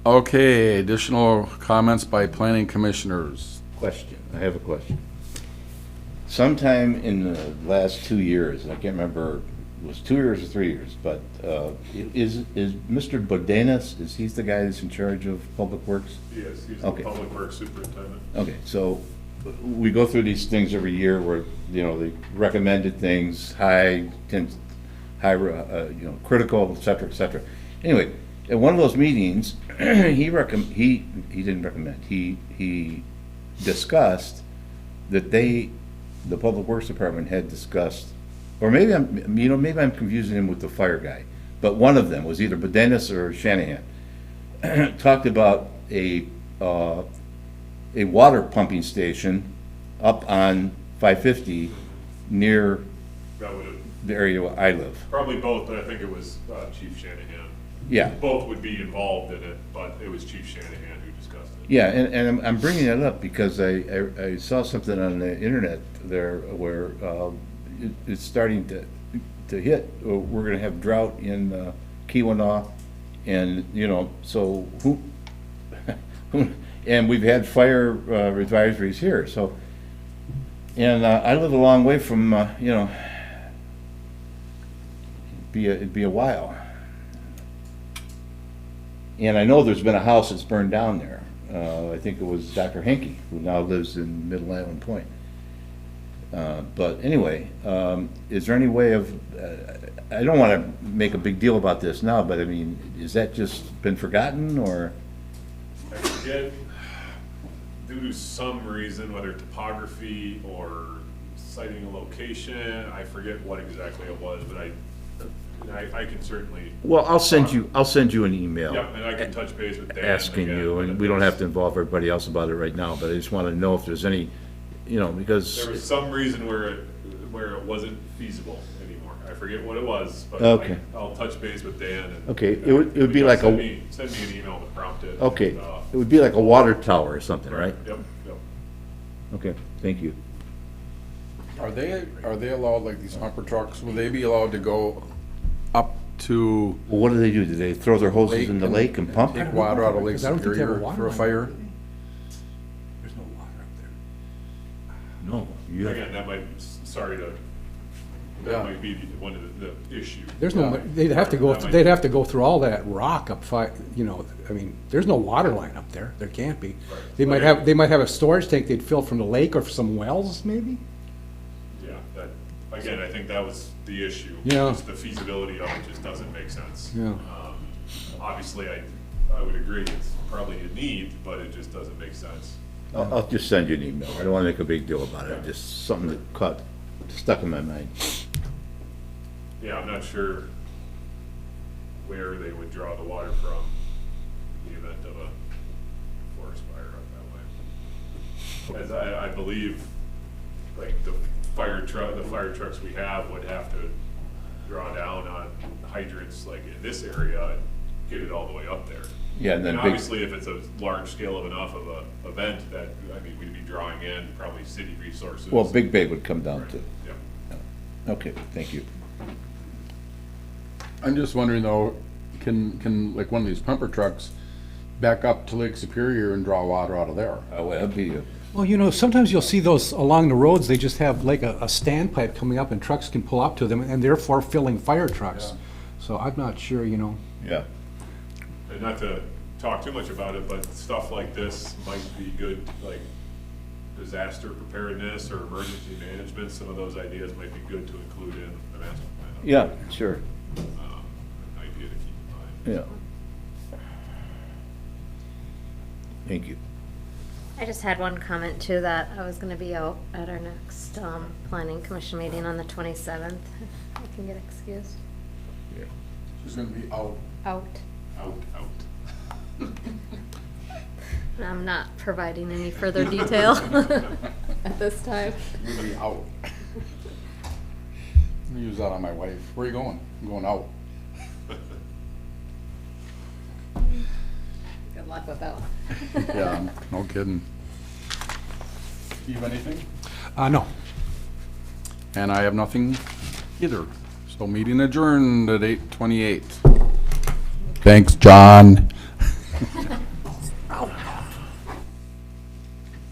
A: Okay, additional comments by planning commissioners.
G: Question, I have a question. Sometime in the last 2 years, I can't remember, it was 2 years or 3 years, but is Mr. Bodanis, is he the guy that's in charge of Public Works?
E: Yes, he's the
G: Okay.
E: public works superintendent.
G: Okay, so we go through these things every year where, the recommended things, critical, et cetera, et cetera. Anyway, at one of those meetings, he didn't recommend, he discussed that the Public Works Department had discussed, or maybe I'm confusing him with the fire guy, but one of them was either Bodanis or Shanahan, talked about a water pumping station up on 550 near
E: That would have,
G: the area where I live.
E: probably both, but I think it was Chief Shanahan.
G: Yeah.
E: Both would be involved in it, but it was Chief Shanahan who discussed it.
G: Yeah, and I'm bringing that up because I saw something on the internet there where, it's starting to hit. We're gonna have drought in Keweenaw, and, you know, so and we've had fire advisories here, so. And I live a long way from, you know, it'd be a while. And I know there's been a house that's burned down there. I think it was Dr. Henke, who now lives in Middle Island Point. But anyway, is there any way of, I don't want to make a big deal about this now, but I mean, is that just been forgotten, or?
E: I forget, due to some reason, whether topography or citing a location, I forget what exactly it was, but I can certainly.
G: Well, I'll send you an email.
E: Yep, and I can touch base with Dan.
G: Asking
E: again,
G: you, and we don't have to involve everybody else about it right now, but I just want to know if there's any, you know, because.
E: There was some reason where it wasn't feasible anymore. I forget what it was, but
G: Okay.
E: I'll touch base with Dan. And
G: Okay, it would be like
E: send me an email to prompt it.
G: Okay,
E: and,
G: it would be like a water tower or something, right?
E: Yep, yep.
G: Okay, thank you.
A: Are they allowed, like these pumper trucks, will they be allowed to go up to
G: Well, what do? Do they throw their hoses in the lake and pump?
A: take water out of Lake
B: Because I don't think they have a
A: Superior
B: water
A: for a
B: line.
A: fire?
B: There's no water up there.
G: No, you have,
E: Again, that might, sorry to,
A: Yeah.
E: that might be one of the issues.
B: There's no, they'd have to go through all that rock up, you know, I mean, there's no water line up there. There can't be.
E: Right.
B: They might have a storage tank they'd fill from the lake or some wells, maybe?
E: Yeah, that, again, I think that was the issue.
B: Yeah.
E: Just the feasibility of it just doesn't make sense.
B: Yeah.
E: Obviously, I would agree, it's probably a need, but it just doesn't make sense.
G: I'll just send you an email. I don't want to make a big deal about it, just something that stuck in my mind.
E: Yeah, I'm not sure where they would draw the water from in the event of a forest fire up that way. As I believe, like the fire trucks we have would have to draw down on hydrants like in this area and get it all the way up there.
G: Yeah, and then
E: And
G: big,
E: obviously, if it's a large scale of enough of a event that, I mean, we'd be drawing in probably city resources.
G: well, Big Bay would come down too.
E: Yeah.
G: Okay, thank you.
A: I'm just wondering though, can like one of these pumper trucks back up to Lake Superior and draw water out of there?
G: Well, that'd be,
B: Well, you know, sometimes you'll see those along the roads, they just have like a standpipe coming up and trucks can pull up to them and therefore filling fire trucks. So I'm not sure, you know.
G: yeah.
E: And not to talk too much about it, but stuff like this might be good, like disaster preparedness or emergency management, some of those ideas might be good to include in the master plan.
G: Yeah, sure,
E: Idea to keep in mind.
G: yeah. Thank you.
D: I just had one comment too, that I was gonna be out at our next, planning commission meeting on the 27th. If I can get excused.
A: She's gonna be out.
D: Out.
E: Out.
D: And I'm not providing any further detail at this time.
A: She's gonna be out. I'm gonna use that on my wife. Where are you going? I'm going out.
D: Good luck with that one.
A: Yeah, no kidding. Steve, anything?
B: No.
A: And I have nothing either. So meeting adjourned at 8:28. Thanks, John.